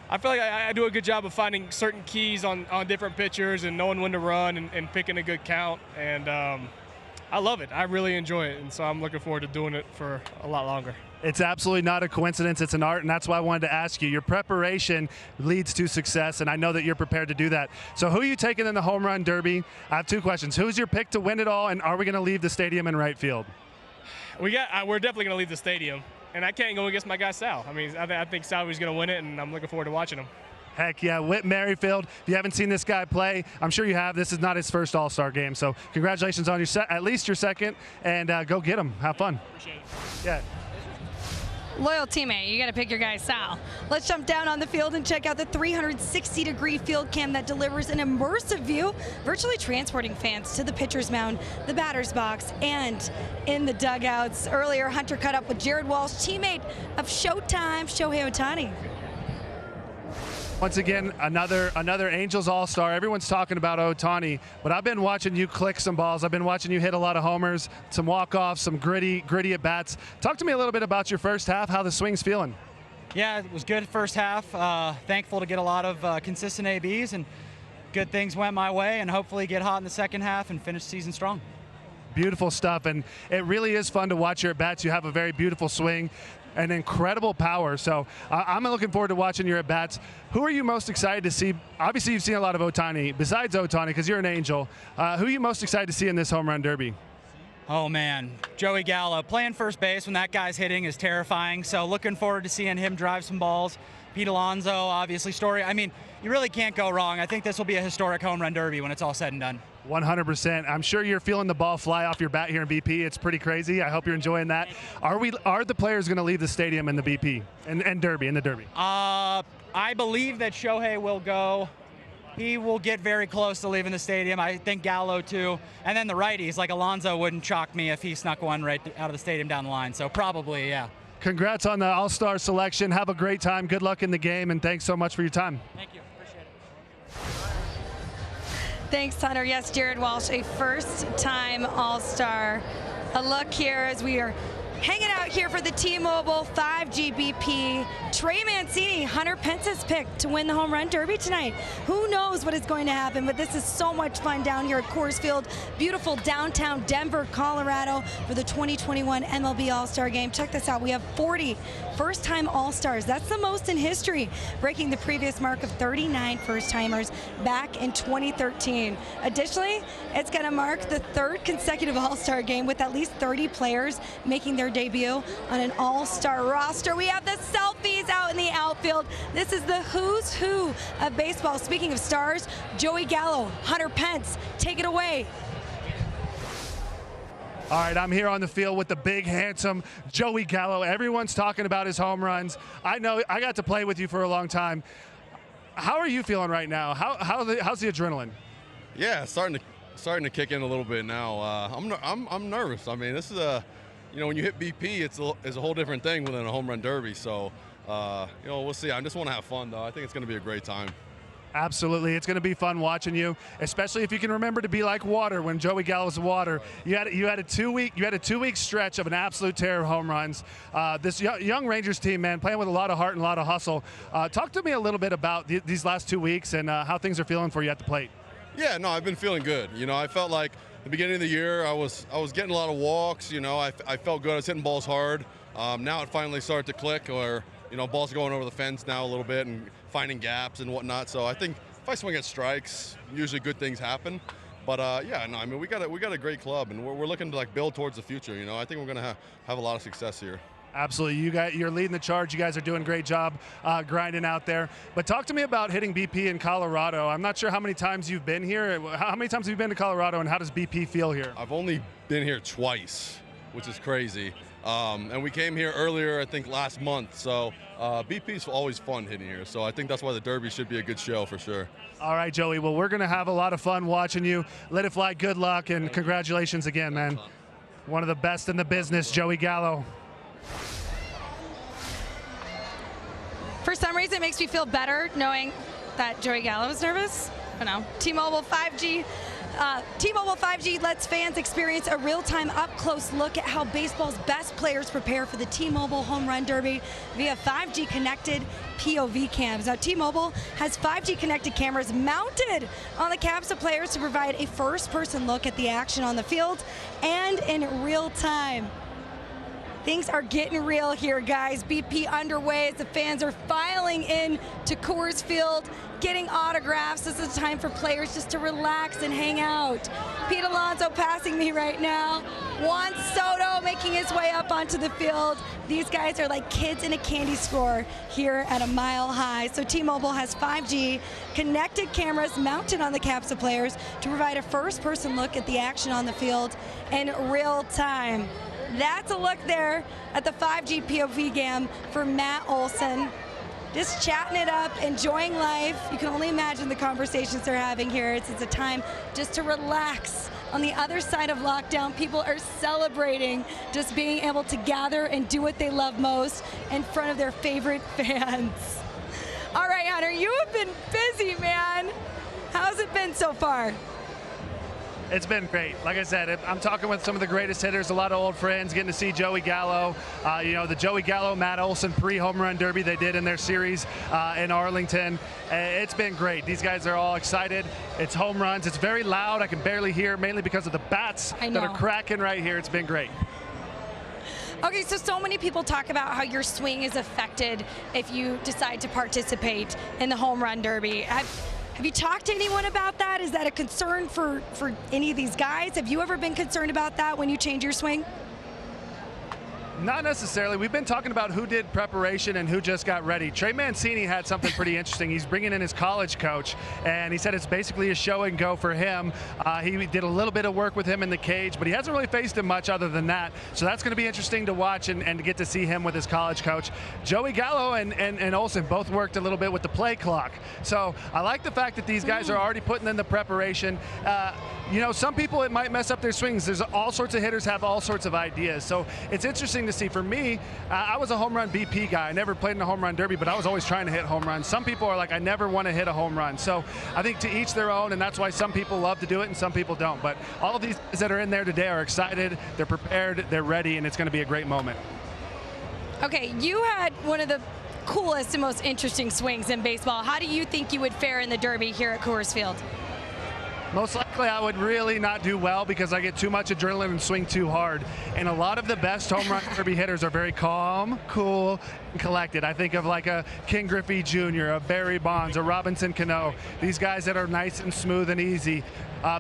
[SPEAKER 13] I feel like I do a good job of finding certain keys on different pitchers and knowing when to run and picking a good count. And I love it. I really enjoy it, and so I'm looking forward to doing it for a lot longer. It's absolutely not a coincidence. It's an art, and that's why I wanted to ask you. Your preparation leads to success, and I know that you're prepared to do that. So who are you taking in the Home Run Derby? I have two questions. Who's your pick to win it all, and are we going to leave the stadium in right field? We're definitely going to leave the stadium, and I can't go against my guy Sal. I mean, I think Sal's going to win it, and I'm looking forward to watching him. Heck yeah, Whit Merrifield. If you haven't seen this guy play, I'm sure you have. This is not his first All-Star game, so congratulations on at least your second, and go get him. Have fun. Appreciate it. Yeah.
[SPEAKER 1] Loyal teammate, you got to pick your guy, Sal. Let's jump down on the field and check out the 360-degree field cam that delivers an immersive view, virtually transporting fans to the pitcher's mound, the batter's box, and in the dugouts. Earlier, Hunter caught up with Jared Walsh, teammate of Showtime, Shohei Ohtani.
[SPEAKER 2] Once again, another Angels All-Star. Everyone's talking about Ohtani, but I've been watching you click some balls. I've been watching you hit a lot of homers, some walk-offs, some gritty at-bats. Talk to me a little bit about your first half, how the swing's feeling.
[SPEAKER 14] Yeah, it was good first half. Thankful to get a lot of consistent ABs, and good things went my way, and hopefully get hot in the second half and finish the season strong.
[SPEAKER 2] Beautiful stuff, and it really is fun to watch your at-bats. You have a very beautiful swing. An incredible power. So I'm looking forward to watching your at-bats. Who are you most excited to see? Obviously, you've seen a lot of Ohtani. Besides Ohtani, because you're an Angel, who are you most excited to see in this Home Run Derby?
[SPEAKER 14] Oh, man. Joey Gallo. Playing first base when that guy's hitting is terrifying. So looking forward to seeing him drive some balls. Pete Alonso, obviously, Story. I mean, you really can't go wrong. I think this will be a historic Home Run Derby when it's all said and done.
[SPEAKER 2] 100%. I'm sure you're feeling the ball fly off your bat here in BP. It's pretty crazy. I hope you're enjoying that. Are the players going to leave the stadium in the BP and Derby, in the Derby?
[SPEAKER 14] I believe that Shohei will go. He will get very close to leaving the stadium. I think Gallo too. And then the righties, like Alonso, wouldn't shock me if he snuck one right out of the stadium down the line. So probably, yeah.
[SPEAKER 2] Congrats on the All-Star selection. Have a great time. Good luck in the game, and thanks so much for your time.
[SPEAKER 14] Thank you. Appreciate it.
[SPEAKER 1] Thanks, Hunter. Yes, Jared Walsh, a first-time All-Star. A look here as we are Hanging out here for the T-Mobile 5G BP, Trey Mancini, Hunter Pence's pick to win the home run derby tonight. Who knows what is going to happen, but this is so much fun down here at Coors Field, beautiful downtown Denver, Colorado for the 2021 MLB All-Star Game. Check this out, we have 40 first-time All-Stars. That's the most in history, breaking the previous mark of 39 first-timers back in 2013. Additionally, it's going to mark the third consecutive All-Star Game with at least 30 players making their debut on an all-star roster. We have the selfies out in the outfield. This is the who's who of baseball. Speaking of stars, Joey Gallo, Hunter Pence, take it away.
[SPEAKER 2] All right, I'm here on the field with the big, handsome Joey Gallo. Everyone's talking about his home runs. I know I got to play with you for a long time. How are you feeling right now? How's the adrenaline?
[SPEAKER 15] Yeah, starting to kick in a little bit now. I'm nervous. I mean, this is when you hit BP, it's a whole different thing than a home run derby. So, we'll see. I just want to have fun, though. I think it's going to be a great time.
[SPEAKER 2] Absolutely. It's going to be fun watching you, especially if you can remember to be like water when Joey Gallo's water. You had a 2-week stretch of an absolute terror of home runs. This young Rangers team, man, playing with a lot of heart and a lot of hustle. Talk to me a little bit about these last 2 weeks and how things are feeling for you at the plate.
[SPEAKER 15] Yeah, no, I've been feeling good. I felt like the beginning of the year I was getting a lot of walks. I felt good. I was hitting balls hard. Now it finally started to click, or balls are going over the fence now a little bit and finding gaps and whatnot. So I think if I swing at strikes, usually good things happen. But we got a great club, and we're looking to build towards the future. I think we're gonna have a lot of success here.
[SPEAKER 2] Absolutely. You're leading the charge. You guys are doing a great job grinding out there. But talk to me about hitting BP in Colorado. I'm not sure how many times you've been here. How many times have you been to Colorado, and how does BP feel here?
[SPEAKER 15] I've only been here twice, which is crazy. And we came here earlier, I think, last month. So BP's always fun hitting here. So I think that's why the Derby should be a good show for sure.
[SPEAKER 2] All right, Joey. Well, we're going to have a lot of fun watching you. Let it fly. Good luck, and congratulations again, man. One of the best in the business, Joey Gallo.
[SPEAKER 1] For some reason, it makes me feel better knowing that Joey Gallo is nervous. I don't know. T-Mobile 5G. T-Mobile 5G lets fans experience a real-time, up-close look at how baseball's best players prepare for the T-Mobile Home Run Derby via 5G-connected POV cams. Now, T-Mobile has 5G-connected cameras mounted on the caps of players to provide a first-person look at the action on the field and in real time. Things are getting real here, guys. BP underway as the fans are filing in to Coors Field, getting autographs. This is a time for players just to relax and hang out. Pete Alonso passing me right now. Juan Soto making his way up onto the field. These guys are like kids in a candy store here at a mile high. So T-Mobile has 5G connected cameras mounted on the caps of players to provide a first-person look at the action on the field in real time. That's a look there at the 5G POV cam for Matt Olson. Just chatting it up, enjoying life. You can only imagine the conversations they're having here. It's a time just to relax. On the other side of lockdown, people are celebrating just being able to gather and do what they love most in front of their favorite fans. All right, Hunter, you have been busy, man. How's it been so far?
[SPEAKER 2] It's been great. Like I said, I'm talking with some of the greatest hitters, a lot of old friends, getting to see Joey Gallo. The Joey Gallo, Matt Olson pre-home run derby they did in their series in Arlington. It's been great. These guys are all excited. It's home runs. It's very loud. I can barely hear, mainly because of the bats that are cracking right here. It's been great.
[SPEAKER 1] Okay, so many people talk about how your swing is affected if you decide to participate in the home run derby. Have you talked to anyone about that? Is that a concern for any of these guys? Have you ever been concerned about that when you change your swing?
[SPEAKER 2] Not necessarily. We've been talking about who did preparation and who just got ready. Trey Mancini had something pretty interesting. He's bringing in his college coach, and he said it's basically a show and go for him. He did a little bit of work with him in the cage, but he hasn't really faced him much other than that. So that's going to be interesting to watch and to get to see him with his college coach. Joey Gallo and Olson both worked a little bit with the play clock. So I like the fact that these guys are already putting in the preparation. you know, some people it might mess up their swings. There's all sorts of hitters have all sorts of ideas. So it's interesting to see. For me, I was a home run BP guy. I never played in a home run derby, but I was always trying to hit home runs. Some people are like, I never want to hit a home run. So I think to each their own, and that's why some people love to do it and some people don't. But all of these guys that are in there today are excited, they're prepared, they're ready, and it's going to be a great moment.
[SPEAKER 1] Okay, you had one of the coolest and most interesting swings in baseball. How do you think you would fare in the Derby here at Coors Field?
[SPEAKER 2] Most likely I would really not do well because I get too much adrenaline and swing too hard. And a lot of the best home run derby hitters are very calm, cool, and collected. I think of like a King Griffey Jr., a Barry Bonds, a Robinson Cano, these guys that are nice and smooth and easy.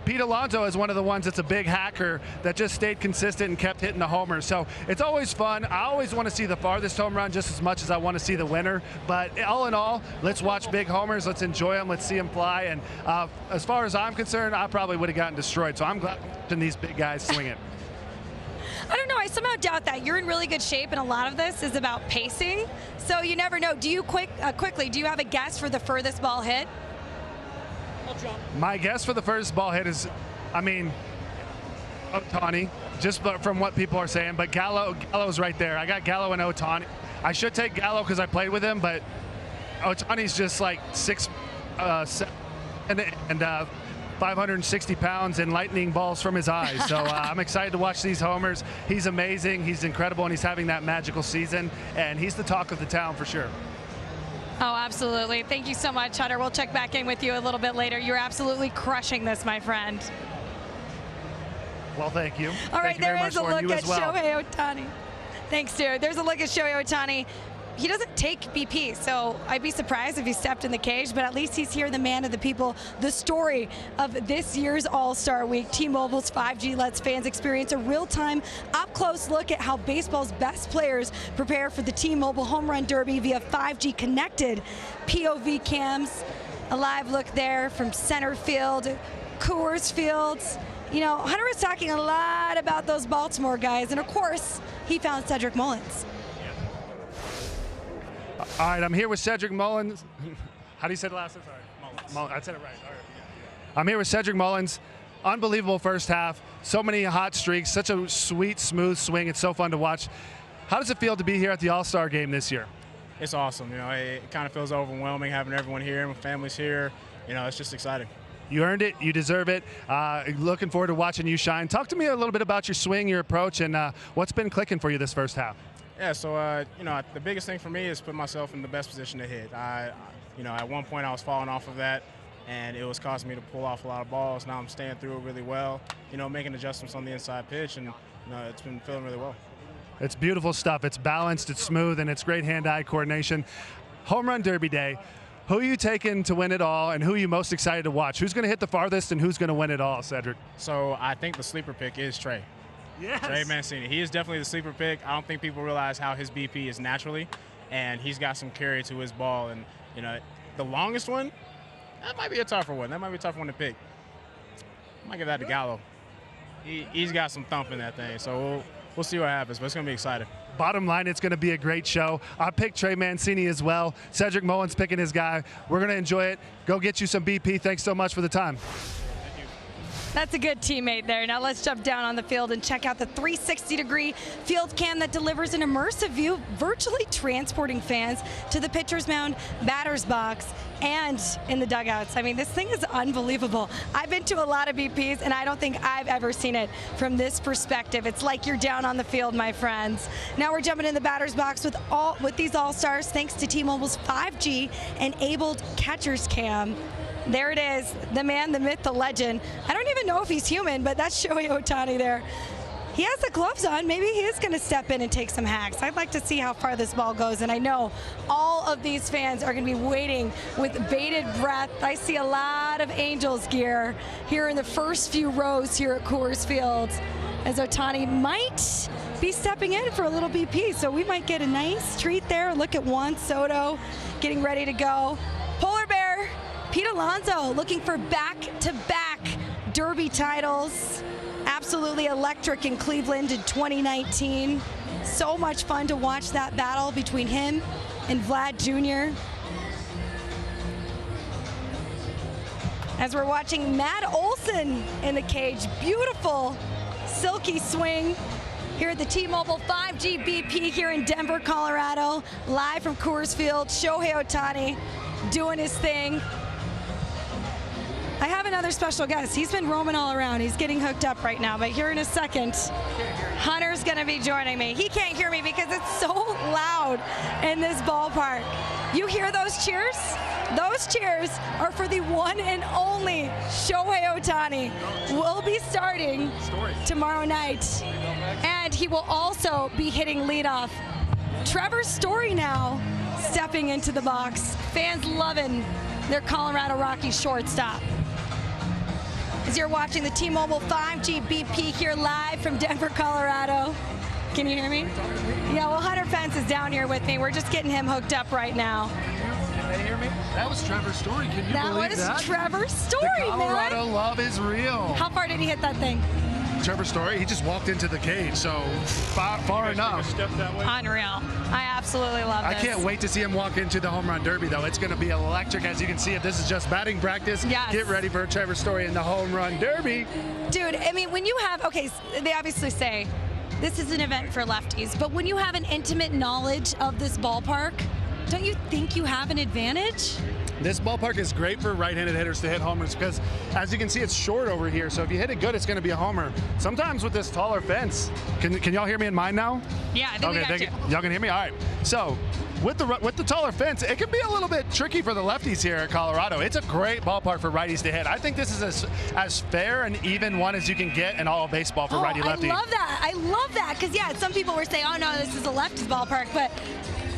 [SPEAKER 2] Pete Alonso is one of the ones that's a big hacker that just stayed consistent and kept hitting the homers. So it's always fun. I always want to see the farthest home run just as much as I want to see the winner. But all in all, let's watch big homers. Let's enjoy them. Let's see them fly. And as far as I'm concerned, I probably would have gotten destroyed. So I'm glad these big guys swing it.
[SPEAKER 1] I don't know. I somehow doubt that. You're in really good shape, and a lot of this is about pacing. So you never know. Do you quickly, do you have a guess for the furthest ball hit?
[SPEAKER 2] My guess for the first ball hit is, I mean, Ohtani, just from what people are saying, but Gallo's right there. I got Gallo and Ohtani. I should take Gallo because I played with him, but Ohtani's just like 6'7" and 560 pounds and lightning balls from his eyes. So I'm excited to watch these homers. He's amazing, he's incredible, and he's having that magical season, and he's the talk of the town for sure.
[SPEAKER 1] Oh, absolutely. Thank you so much, Hunter. We'll check back in with you a little bit later. You're absolutely crushing this, my friend.
[SPEAKER 2] Well, thank you.
[SPEAKER 1] All right, there is a look at
[SPEAKER 2] well.
[SPEAKER 1] Shohei Ohtani. Thanks, dude. There's a look at Shohei Ohtani. He doesn't take BP, so I'd be surprised if he stepped in the cage, but at least he's here, the man of the people, the story of this year's All-Star Week. T-Mobile's 5G lets fans experience a real-time, up-close look at how baseball's best players prepare for the T-Mobile Home Run Derby via 5G connected POV cams. A live look there from center field, Coors Field. You know, Hunter was talking a lot about those Baltimore guys, and of course, he found Cedric Mullins.
[SPEAKER 2] All right, I'm here with Cedric Mullins. How do you say the last name? Sorry. Mullins. I said it right. All right. I'm here with Cedric Mullins. Unbelievable first half. So many hot streaks. Such a sweet, smooth swing. It's so fun to watch. How does it feel to be here at the All-Star Game this year?
[SPEAKER 16] It's awesome. You know, it kind of feels overwhelming having everyone here, my family's here. You know, it's just exciting.
[SPEAKER 2] You earned it. You deserve it. Looking forward to watching you shine. Talk to me a little bit about your swing, your approach, and what's been clicking for you this first half.
[SPEAKER 16] Yeah, so, you know, the biggest thing for me is put myself in the best position to hit. You know, at one point I was falling off of that, and it was causing me to pull off a lot of balls. Now I'm staying through it really well, you know, making adjustments on the inside pitch, and, you know, it's been feeling really well.
[SPEAKER 2] It's beautiful stuff. It's balanced, it's smooth, and it's great hand-eye coordination. Home Run Derby Day. Who are you taking to win it all, and who are you most excited to watch? Who's going to hit the farthest, and who's going to win it all, Cedric?
[SPEAKER 16] So I think the sleeper pick is Trey.
[SPEAKER 2] Yes.
[SPEAKER 16] Trey Mancini. He is definitely the sleeper pick. I don't think people realize how his BP is naturally, and he's got some carry to his ball. And, you know, the longest one, that might be a tougher one. That might be a tough one to pick. I might give that to Gallo. He's got some thump in that thing, so we'll see what happens, but it's going to be exciting.
[SPEAKER 2] Bottom line, it's going to be a great show. I picked Trey Mancini as well. Cedric Mullins picking his guy. We're going to enjoy it. Go get you some BP. Thanks so much for the time.
[SPEAKER 1] That's a good teammate there. Now let's jump down on the field and check out the 360-degree field cam that delivers an immersive view, virtually transporting fans to the pitcher's mound, batter's box, and in the dugouts. I mean, this thing is unbelievable. I've been to a lot of BPs, and I don't think I've ever seen it from this perspective. It's like you're down on the field, my friends. Now we're jumping in the batter's box with these All-Stars, thanks to T-Mobile's 5G-enabled catcher's cam. There it is, the man, the myth, the legend. I don't even know if he's human, but that's Shohei Ohtani there. He has the gloves on. Maybe he is going to step in and take some hacks. I'd like to see how far this ball goes, and I know all of these fans are going to be waiting with bated breath. I see a lot of Angels gear here in the first few rows here at Coors Field, as Ohtani might be stepping in for a little BP, so we might get a nice treat there. Look at Juan Soto getting ready to go. Polar Bear, Pete Alonso looking for back-to-back Derby titles. Absolutely electric in Cleveland in 2019. So much fun to watch that battle between him and Vlad Jr. as we're watching Matt Olson in the cage. Beautiful, silky swing here at the T-Mobile 5G BP here in Denver, Colorado. Live from Coors Field, Shohei Ohtani doing his thing. I have another special guest. He's been roaming all around. He's getting hooked up right now, but here in a second, Hunter's gonna be joining me. He can't hear me because it's so loud in this ballpark. You hear those cheers? Those cheers are for the one and only Shohei Ohtani. Will be starting tomorrow night, and he will also be hitting leadoff. Trevor Story now stepping into the box. Fans loving their Colorado Rockies shortstop. As you're watching the T-Mobile 5G BP here live from Denver, Colorado. Can you hear me? Yeah, well, Hunter Pence is down here with me. We're just getting him hooked up right now.
[SPEAKER 2] Can they hear me? That was Trevor Story. Can you believe that?
[SPEAKER 1] That was Trevor Story,
[SPEAKER 2] the Colorado
[SPEAKER 1] man.
[SPEAKER 2] love is real.
[SPEAKER 1] How far did he hit that thing?
[SPEAKER 2] Trevor Story, he just walked into the cage, so far enough.
[SPEAKER 1] Unreal. I absolutely love this.
[SPEAKER 2] I can't wait to see him walk into the home run derby, though. It's going to be electric. As you can see, if this is just batting practice,
[SPEAKER 1] yes.
[SPEAKER 2] Get ready for Trevor Story in the home run derby.
[SPEAKER 1] Dude, I mean, when you have, okay, they obviously say this is an event for lefties, but when you have an intimate knowledge of this ballpark, don't you think you have an advantage?
[SPEAKER 2] This ballpark is great for right-handed hitters to hit homers because, as you can see, it's short over here. So if you hit it good, it's going to be a homer. Sometimes with this taller fence, can y'all hear me in mine now?
[SPEAKER 1] Yeah, I think we got you.
[SPEAKER 2] Y'all can hear me? All right. So with the taller fence, it can be a little bit tricky for the lefties here at Colorado. It's a great ballpark for righties to hit. I think this is as fair and even one as you can get in all of baseball for righty-lefty.
[SPEAKER 1] I love that. I love that because, yeah, some people were saying, oh, no, this is a lefties ballpark, but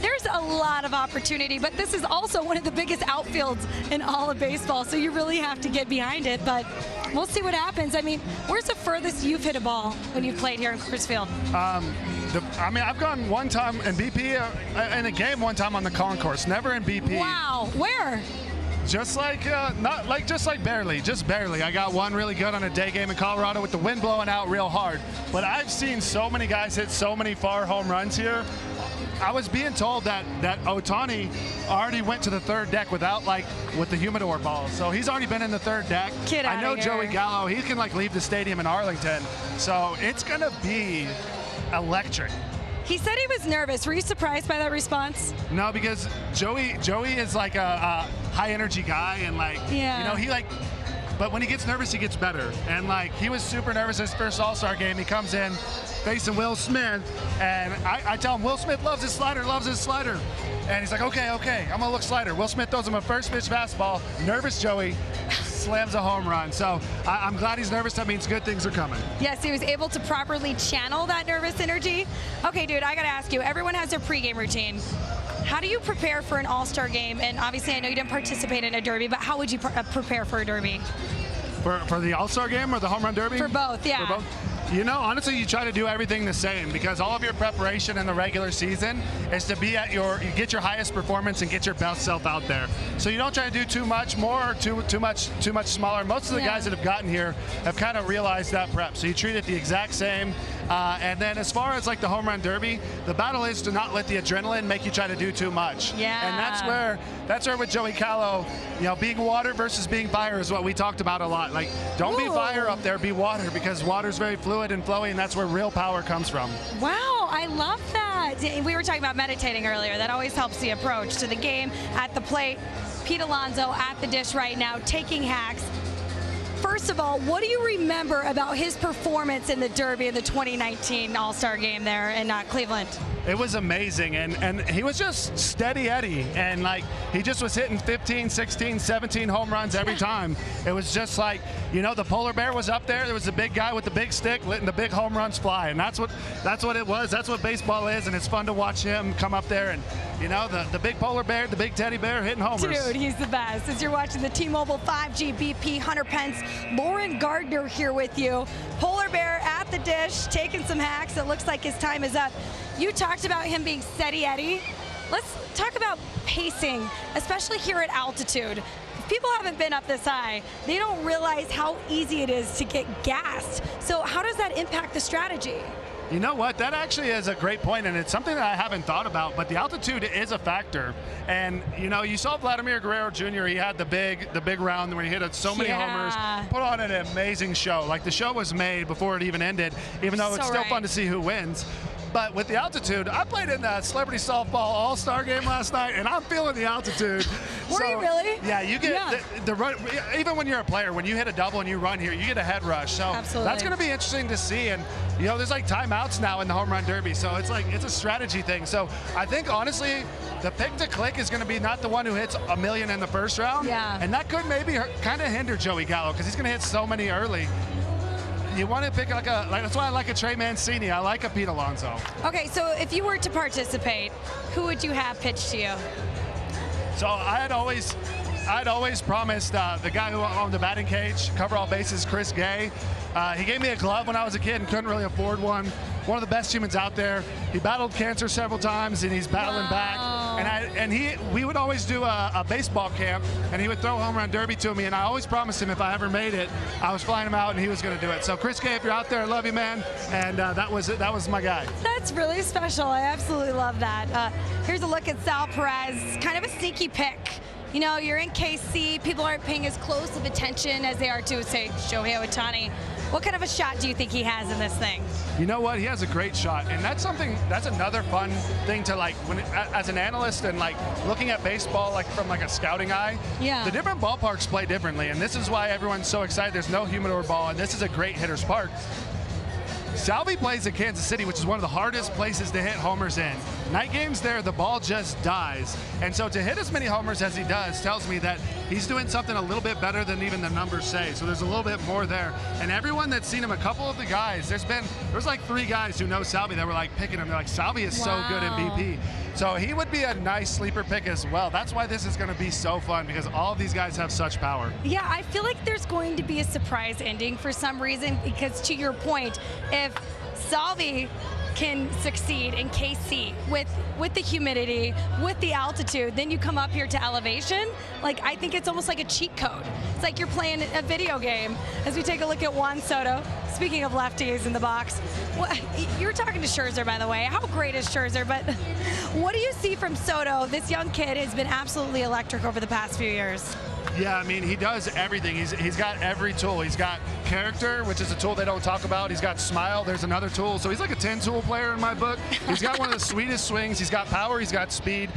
[SPEAKER 1] there's a lot of opportunity, but this is also one of the biggest outfields in all of baseball, so you really have to get behind it, but we'll see what happens. I mean, where's the furthest you've hit a ball when you've played here in Coors Field?
[SPEAKER 2] I mean, I've gone one time in BP, in a game one time on the concourse, never in BP.
[SPEAKER 1] Wow, where?
[SPEAKER 2] Just like, barely, just barely. I got one really good on a day game in Colorado with the wind blowing out real hard, but I've seen so many guys hit so many far home runs here. I was being told that Ohtani already went to the third deck with the humidor ball. So he's already been in the third deck. I know Joey Gallo, he can leave the stadium in Arlington. So it's gonna be electric.
[SPEAKER 1] He said he was nervous. Were you surprised by that response?
[SPEAKER 2] No, because Joey is like a high energy guy and but when he gets nervous, he gets better. And he was super nervous his first All-Star game. He comes in facing Will Smith, and I tell him Will Smith loves his slider. And he's like, okay, I'm gonna look slider. Will Smith throws him a first pitch fastball. Nervous Joey slams a home run. So I'm glad he's nervous. That means good things are coming.
[SPEAKER 1] Yes, he was able to properly channel that nervous energy. Okay, dude, I gotta ask you, everyone has their pregame routine. How do you prepare for an All-Star game? And obviously I know you didn't participate in a derby, but how would you prepare for a derby?
[SPEAKER 2] For the All-Star game or the home run derby?
[SPEAKER 1] For both, yeah.
[SPEAKER 2] For both. You know, honestly, you try to do everything the same because all of your preparation in the regular season is to be at you get your highest performance and get your best self out there. So you don't try to do too much more or too much smaller. Most of the guys that have gotten here have kind of realized that prep. So you treat it the exact same. And then as far as the home run derby, the battle is to not let the adrenaline make you try to do too much.
[SPEAKER 1] Yeah.
[SPEAKER 2] And that's where with Joey Gallo, being water versus being fire is what we talked about a lot. Don't be fire up there, be water, because water's very fluid and flowy, and that's where real power comes from.
[SPEAKER 1] Wow, I love that. We were talking about meditating earlier. That always helps the approach to the game. At the plate, Pete Alonso at the dish right now, taking hacks. First of all, what do you remember about his performance in the Derby in the 2019 All-Star game there in Cleveland?
[SPEAKER 2] It was amazing, and he was just steady Eddie, and he just was hitting 15, 16, 17 home runs every time. It was just the polar bear was up there was the big guy with the big stick letting the big home runs fly, and that's what it was. That's what baseball is, and it's fun to watch him come up there and the big polar bear, the big teddy bear hitting homers.
[SPEAKER 1] Dude, he's the best. As you're watching the T-Mobile 5G BP, Hunter Pence, Lauren Gardner here with you. Polar bear at the dish, taking some hacks. It looks like his time is up. You talked about him being steady Eddie. Let's talk about pacing, especially here at altitude. If people haven't been up this high, they don't realize how easy it is to get gassed. So how does that impact the strategy?
[SPEAKER 2] You know what? That actually is a great point, and it's something that I haven't thought about, but the altitude is a factor. And, you know, you saw Vladimir Guerrero Jr., he had the big round where he hit so many homers, put on an amazing show. Like, the show was made before it even ended, even though it's still fun to see who wins. But with the altitude, I played in the Celebrity Softball All-Star game last night, and I'm feeling the altitude.
[SPEAKER 1] Were you really?
[SPEAKER 2] Yeah, you get the run. Even when you're a player, when you hit a double and you run here, you get a head rush. So that's going to be interesting to see. And, you know, there's like timeouts now in the home run derby. So it's like, it's a strategy thing. So I think, honestly, the pick to click is going to be not the one who hits a million in the first round.
[SPEAKER 1] Yeah.
[SPEAKER 2] And that could maybe kind of hinder Joey Gallo because he's going to hit so many early. You want to pick that's why I like a Trey Mancini. I like a Pete Alonso.
[SPEAKER 1] Okay, so if you were to participate, who would you have pitch to you?
[SPEAKER 2] So I'd always promised the guy who owned the batting cage, cover all bases, Chris Gay. He gave me a glove when I was a kid and couldn't really afford one. One of the best humans out there. He battled cancer several times and he's battling back. And we would always do a baseball camp and he would throw a home run derby to me, and I always promised him if I ever made it, I was flying him out and he was going to do it. So Chris Gay, if you're out there, I love you, man. And that was my guy.
[SPEAKER 1] That's really special. I absolutely love that. Here's a look at Sal Perez, kind of a sneaky pick. You know, you're in KC, people aren't paying as close of attention as they are to, say, Shohei Ohtani. What kind of a shot do you think he has in this thing?
[SPEAKER 2] You know what? He has a great shot, and that's another fun thing to, like, as an analyst and like looking at baseball like from like a scouting eye.
[SPEAKER 1] Yeah.
[SPEAKER 2] The different ballparks play differently, and this is why everyone's so excited. There's no humidor ball, and this is a great hitter's park. Salvi plays in Kansas City, which is one of the hardest places to hit homers in. Night games there, the ball just dies. And so to hit as many homers as he does tells me that he's doing something a little bit better than even the numbers say. So there's a little bit more there. And everyone that's seen him, a couple of the guys, there's like 3 guys who know Salvi that were like picking him. They're like, Salvi is so good in BP. So he would be a nice sleeper pick as well. That's why this is going to be so fun, because all of these guys have such power.
[SPEAKER 1] Yeah, I feel like there's going to be a surprise ending for some reason, because to your point, if Salvi can succeed in KC with the humidity, with the altitude, then you come up here to elevation. Like, I think it's almost like a cheat code. It's like you're playing a video game. As we take a look at Juan Soto, speaking of lefties in the box, you're talking to Scherzer, by the way. How great is Scherzer? But what do you see from Soto? This young kid has been absolutely electric over the past few years.
[SPEAKER 2] Yeah, I mean, he does everything. He's got every tool. He's got character, which is a tool they don't talk about. He's got smile. There's another tool. So he's like a 10-tool player in my book. He's got one of the sweetest swings. He's got power. He's got speed.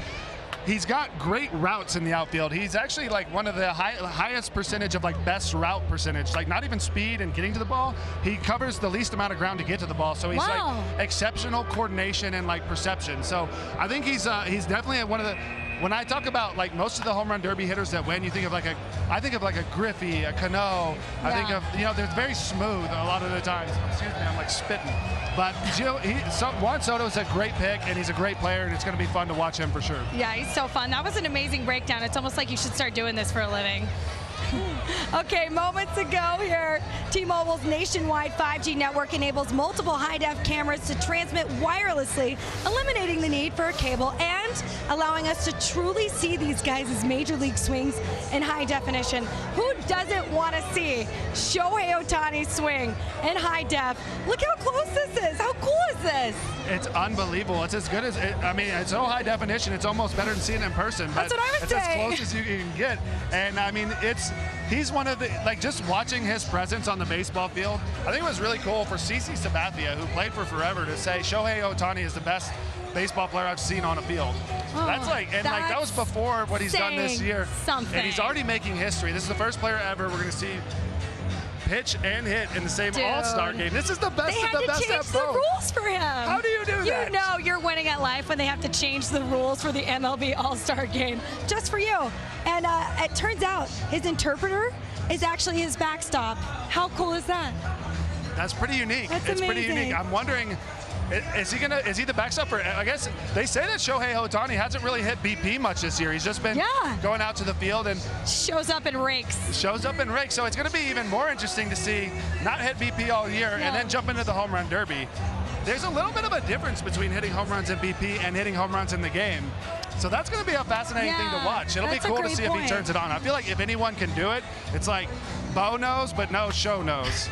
[SPEAKER 2] He's got great routes in the outfield. He's actually like one of the highest percentage of like best route percentage. Like, not even speed and getting to the ball. He covers the least amount of ground to get to the ball. So he's like exceptional coordination and like perception. So I think he's definitely one of the. When I talk about like most of the home run derby hitters that win, you think of I think of like a Griffey, a Cano. I think of, you know, they're very smooth a lot of the times. Excuse me, I'm like spitting. But Juan Soto is a great pick, and he's a great player, and it's going to be fun to watch him for sure.
[SPEAKER 1] Yeah, he's so fun. That was an amazing breakdown. It's almost like you should start doing this for a living. Okay, moments ago here, T-Mobile's nationwide 5G network enables multiple high-def cameras to transmit wirelessly, eliminating the need for a cable and allowing us to truly see these guys' major league swings in high definition. Who doesn't want to see Shohei Ohtani's swing in high def? Look how close this is. How cool is this?
[SPEAKER 2] It's unbelievable. It's as good as I mean, it's so high definition. It's almost better than seeing it in person.
[SPEAKER 1] That's what I would say.
[SPEAKER 2] It's as close as you can get. And I mean, he's one of the, like, just watching his presence on the baseball field. I think it was really cool for CC Sabathia, who played for forever, to say Shohei Ohtani is the best baseball player I've seen on a field. That was before what he's done this year. And he's already making history. This is the first player ever we're going to see pitch and hit in the same All-Star game. This is the best of the best.
[SPEAKER 1] They had to change the rules for him.
[SPEAKER 2] How do you do that?
[SPEAKER 1] You know you're winning at life when they have to change the rules for the MLB All-Star game just for you. And it turns out his interpreter is actually his backstop. How cool is that?
[SPEAKER 2] That's pretty unique.
[SPEAKER 1] That's
[SPEAKER 2] amazing. Pretty unique. I'm wondering, is he the backstop? Or I guess they say that Shohei Ohtani hasn't really hit BP much this year. He's just been going out to the field and
[SPEAKER 1] shows up and rakes. So
[SPEAKER 2] it's going to be even more interesting to see not hit BP all year and then jump into the home run derby. There's a little bit of a difference between hitting home runs in BP and hitting home runs in the game. So that's going to be a fascinating thing to watch. It'll be cool to see if he turns it on. I feel like if anyone can do it, it's like Bo knows, but no show knows.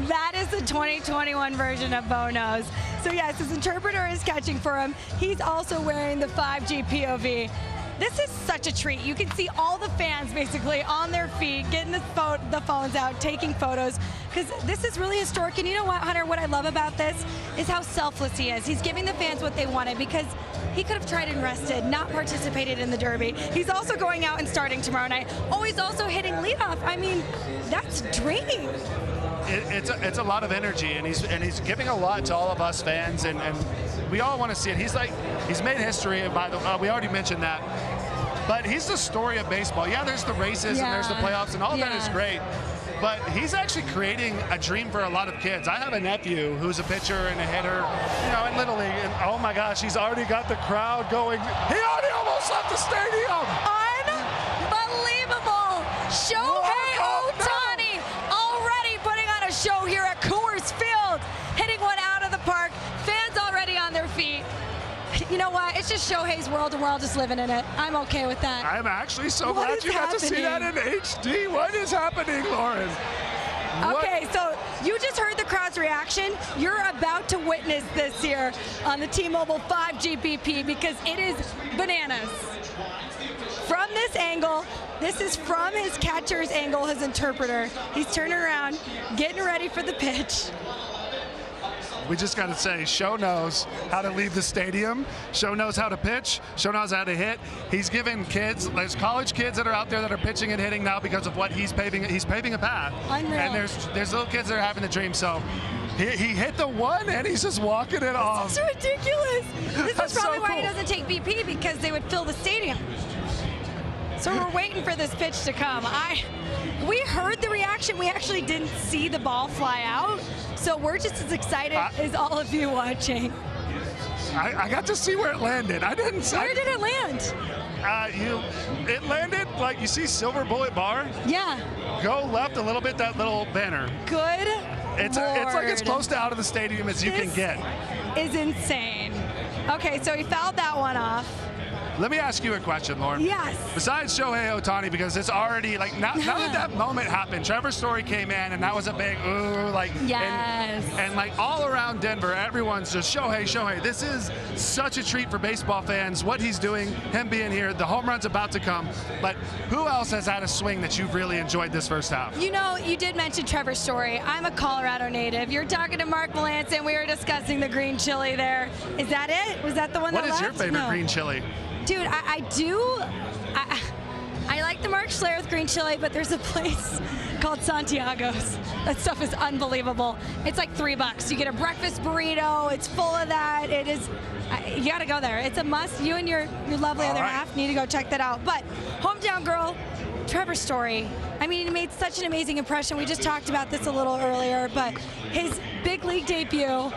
[SPEAKER 1] That is the 2021 version of Bo Knows. So yes, his interpreter is catching for him. He's also wearing the 5G POV. This is such a treat. You can see all the fans basically on their feet, getting the phones out, taking photos, because this is really historic. And you know what, Hunter, what I love about this is how selfless he is. He's giving the fans what they wanted, because he could have tried and rested, not participated in the Derby. He's also going out and starting tomorrow night. Oh, he's also hitting leadoff. I mean, that's draining.
[SPEAKER 2] It's a lot of energy, and he's giving a lot to all of us fans, and we all want to see it. He's made history, and we already mentioned that. But he's the story of baseball. Yeah, there's the races and there's the playoffs, and all that is great. But he's actually creating a dream for a lot of kids. I have a nephew who's a pitcher and a hitter, in Little League, and oh my gosh, he's already got the crowd going. He already almost left the stadium.
[SPEAKER 1] Unbelievable. Shohei Ohtani already putting on a show here at Coors Field, hitting one out of the park. Fans already on their feet. You know what? It's just Shohei's world, and we're all just living in it. I'm okay with that.
[SPEAKER 2] I'm actually so glad you got to see that in HD. What is happening, Lauren?
[SPEAKER 1] Okay, so you just heard the crowd's reaction. You're about to witness this here on the T-Mobile 5G BP, because it is bananas. From this angle, this is from his catcher's angle, his interpreter. He's turning around, getting ready for the pitch.
[SPEAKER 2] We just got to say, Sho knows how to leave the stadium. Sho knows how to pitch. Sho knows how to hit. He's giving kids, there's college kids that are out there that are pitching and hitting now because of what he's paving. He's paving a path.
[SPEAKER 1] Unreal.
[SPEAKER 2] And there's little kids that are having the dream. So he hit the one, and he's just walking it off.
[SPEAKER 1] This is ridiculous. This is probably
[SPEAKER 2] so
[SPEAKER 1] why he
[SPEAKER 2] cool.
[SPEAKER 1] doesn't take BP, because they would fill the stadium. So we're waiting for this pitch to come. We heard the reaction. We actually didn't see the ball fly out. So we're just as excited as all of you watching.
[SPEAKER 2] I got to see where it landed. I didn't see.
[SPEAKER 1] Where did it land?
[SPEAKER 2] It landed, like, you see Silver Bullet Bar?
[SPEAKER 1] Yeah.
[SPEAKER 2] Go left a little bit, that little banner.
[SPEAKER 1] Good
[SPEAKER 2] It's like as close to out of the stadium as you can get.
[SPEAKER 1] Is insane. Okay, so he fouled that one off.
[SPEAKER 2] Let me ask you a question, Lauren.
[SPEAKER 1] Yes.
[SPEAKER 2] Besides Shohei Ohtani, because it's already, like, now that moment happened, Trevor Story came in, and that was a big, ooh, like,
[SPEAKER 1] yes.
[SPEAKER 2] And like, all around Denver, everyone's just, Shohei. This is such a treat for baseball fans, what he's doing, him being here, the home run's about to come. But who else has had a swing that you've really enjoyed this first half?
[SPEAKER 1] You know, you did mention Trevor Story. I'm a Colorado native. You're talking to Mark Melanson. We were discussing the green chili there. Is that it? Was that the one that left?
[SPEAKER 2] What is your favorite green chili?
[SPEAKER 1] Dude, I like the Mark Schlereth green chili, but there's a place called Santiago's. That stuff is unbelievable. It's like $3. You get a breakfast burrito. It's full of that. It is. You got to go there. It's a must. You and your lovely other half need to go check that out. But hometown girl, Trevor Story. I mean, he made such an amazing impression. We just talked about this a little earlier, but his big league debut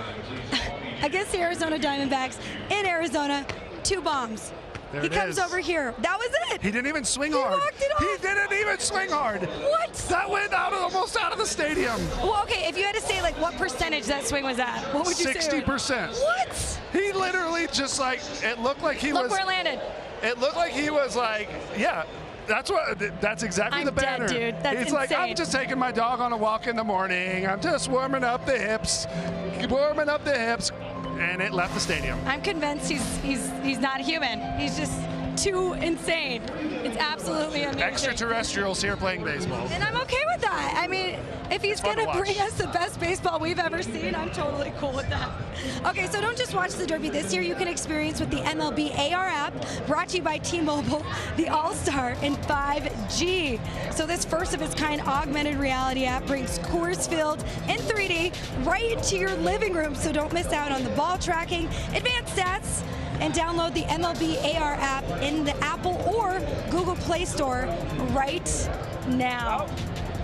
[SPEAKER 1] against the Arizona Diamondbacks in Arizona, 2 bombs.
[SPEAKER 2] There
[SPEAKER 1] he comes over here. That was it.
[SPEAKER 2] He didn't even swing hard.
[SPEAKER 1] He walked it off.
[SPEAKER 2] He didn't even swing hard.
[SPEAKER 1] What?
[SPEAKER 2] That went almost out of the stadium.
[SPEAKER 1] Well, okay, if you had to say, like, what percentage that swing was at, what would you say?
[SPEAKER 2] 60%.
[SPEAKER 1] What?
[SPEAKER 2] He literally just, like, it looked like he was.
[SPEAKER 1] Look where it landed.
[SPEAKER 2] It looked like he was like, yeah. That's exactly the banner.
[SPEAKER 1] Dead, dude. That's
[SPEAKER 2] He's
[SPEAKER 1] insane.
[SPEAKER 2] like, I'm just taking my dog on a walk in the morning. I'm just warming up the hips, and it left the stadium.
[SPEAKER 1] I'm convinced he's not human. He's just too insane. It's absolutely amazing.
[SPEAKER 2] Extraterrestrials here playing baseball.
[SPEAKER 1] And I'm okay with that. I mean, if he's going to bring us the best baseball we've ever seen, I'm totally cool with that. Okay, so don't just watch the Derby this year. You can experience with the MLB AR app, brought to you by T-Mobile, the All-Star in 5G. So this first-of-its-kind augmented reality app brings Coors Field in 3D right into your living room, so don't miss out on the ball tracking, advanced stats, and download the MLB AR app in the Apple or Google Play Store right now.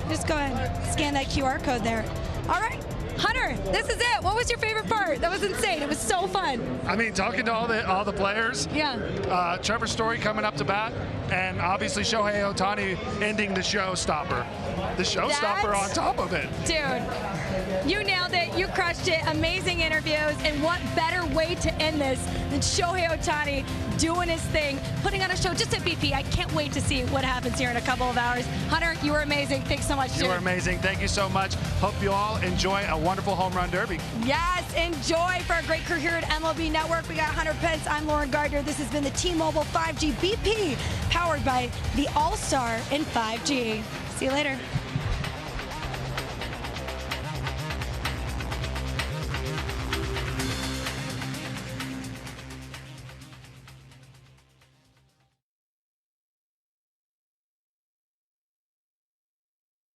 [SPEAKER 1] Just go ahead and scan that QR code there. All right, Hunter, this is it. What was your favorite part? That was insane. It was so fun.
[SPEAKER 2] I mean, talking to all the players.
[SPEAKER 1] Yeah.
[SPEAKER 2] Trevor Story coming up to bat, and obviously Shohei Ohtani ending the showstopper. The showstopper on top of it.
[SPEAKER 1] Dude, You nailed it. You crushed it. Amazing interviews. And what better way to end this than Shohei Ohtani doing his thing, putting on a show just at BP. I can't wait to see what happens here in a couple of hours. Hunter, you were amazing. Thanks so much.
[SPEAKER 2] You were amazing. Thank you so much. Hope you all enjoy a wonderful home run derby.
[SPEAKER 1] Yes, enjoy for a great career here at MLB Network. We got Hunter Pence. I'm Lauren Gardner. This has been the T-Mobile 5G BP, powered by the All-Star in 5G. See you later.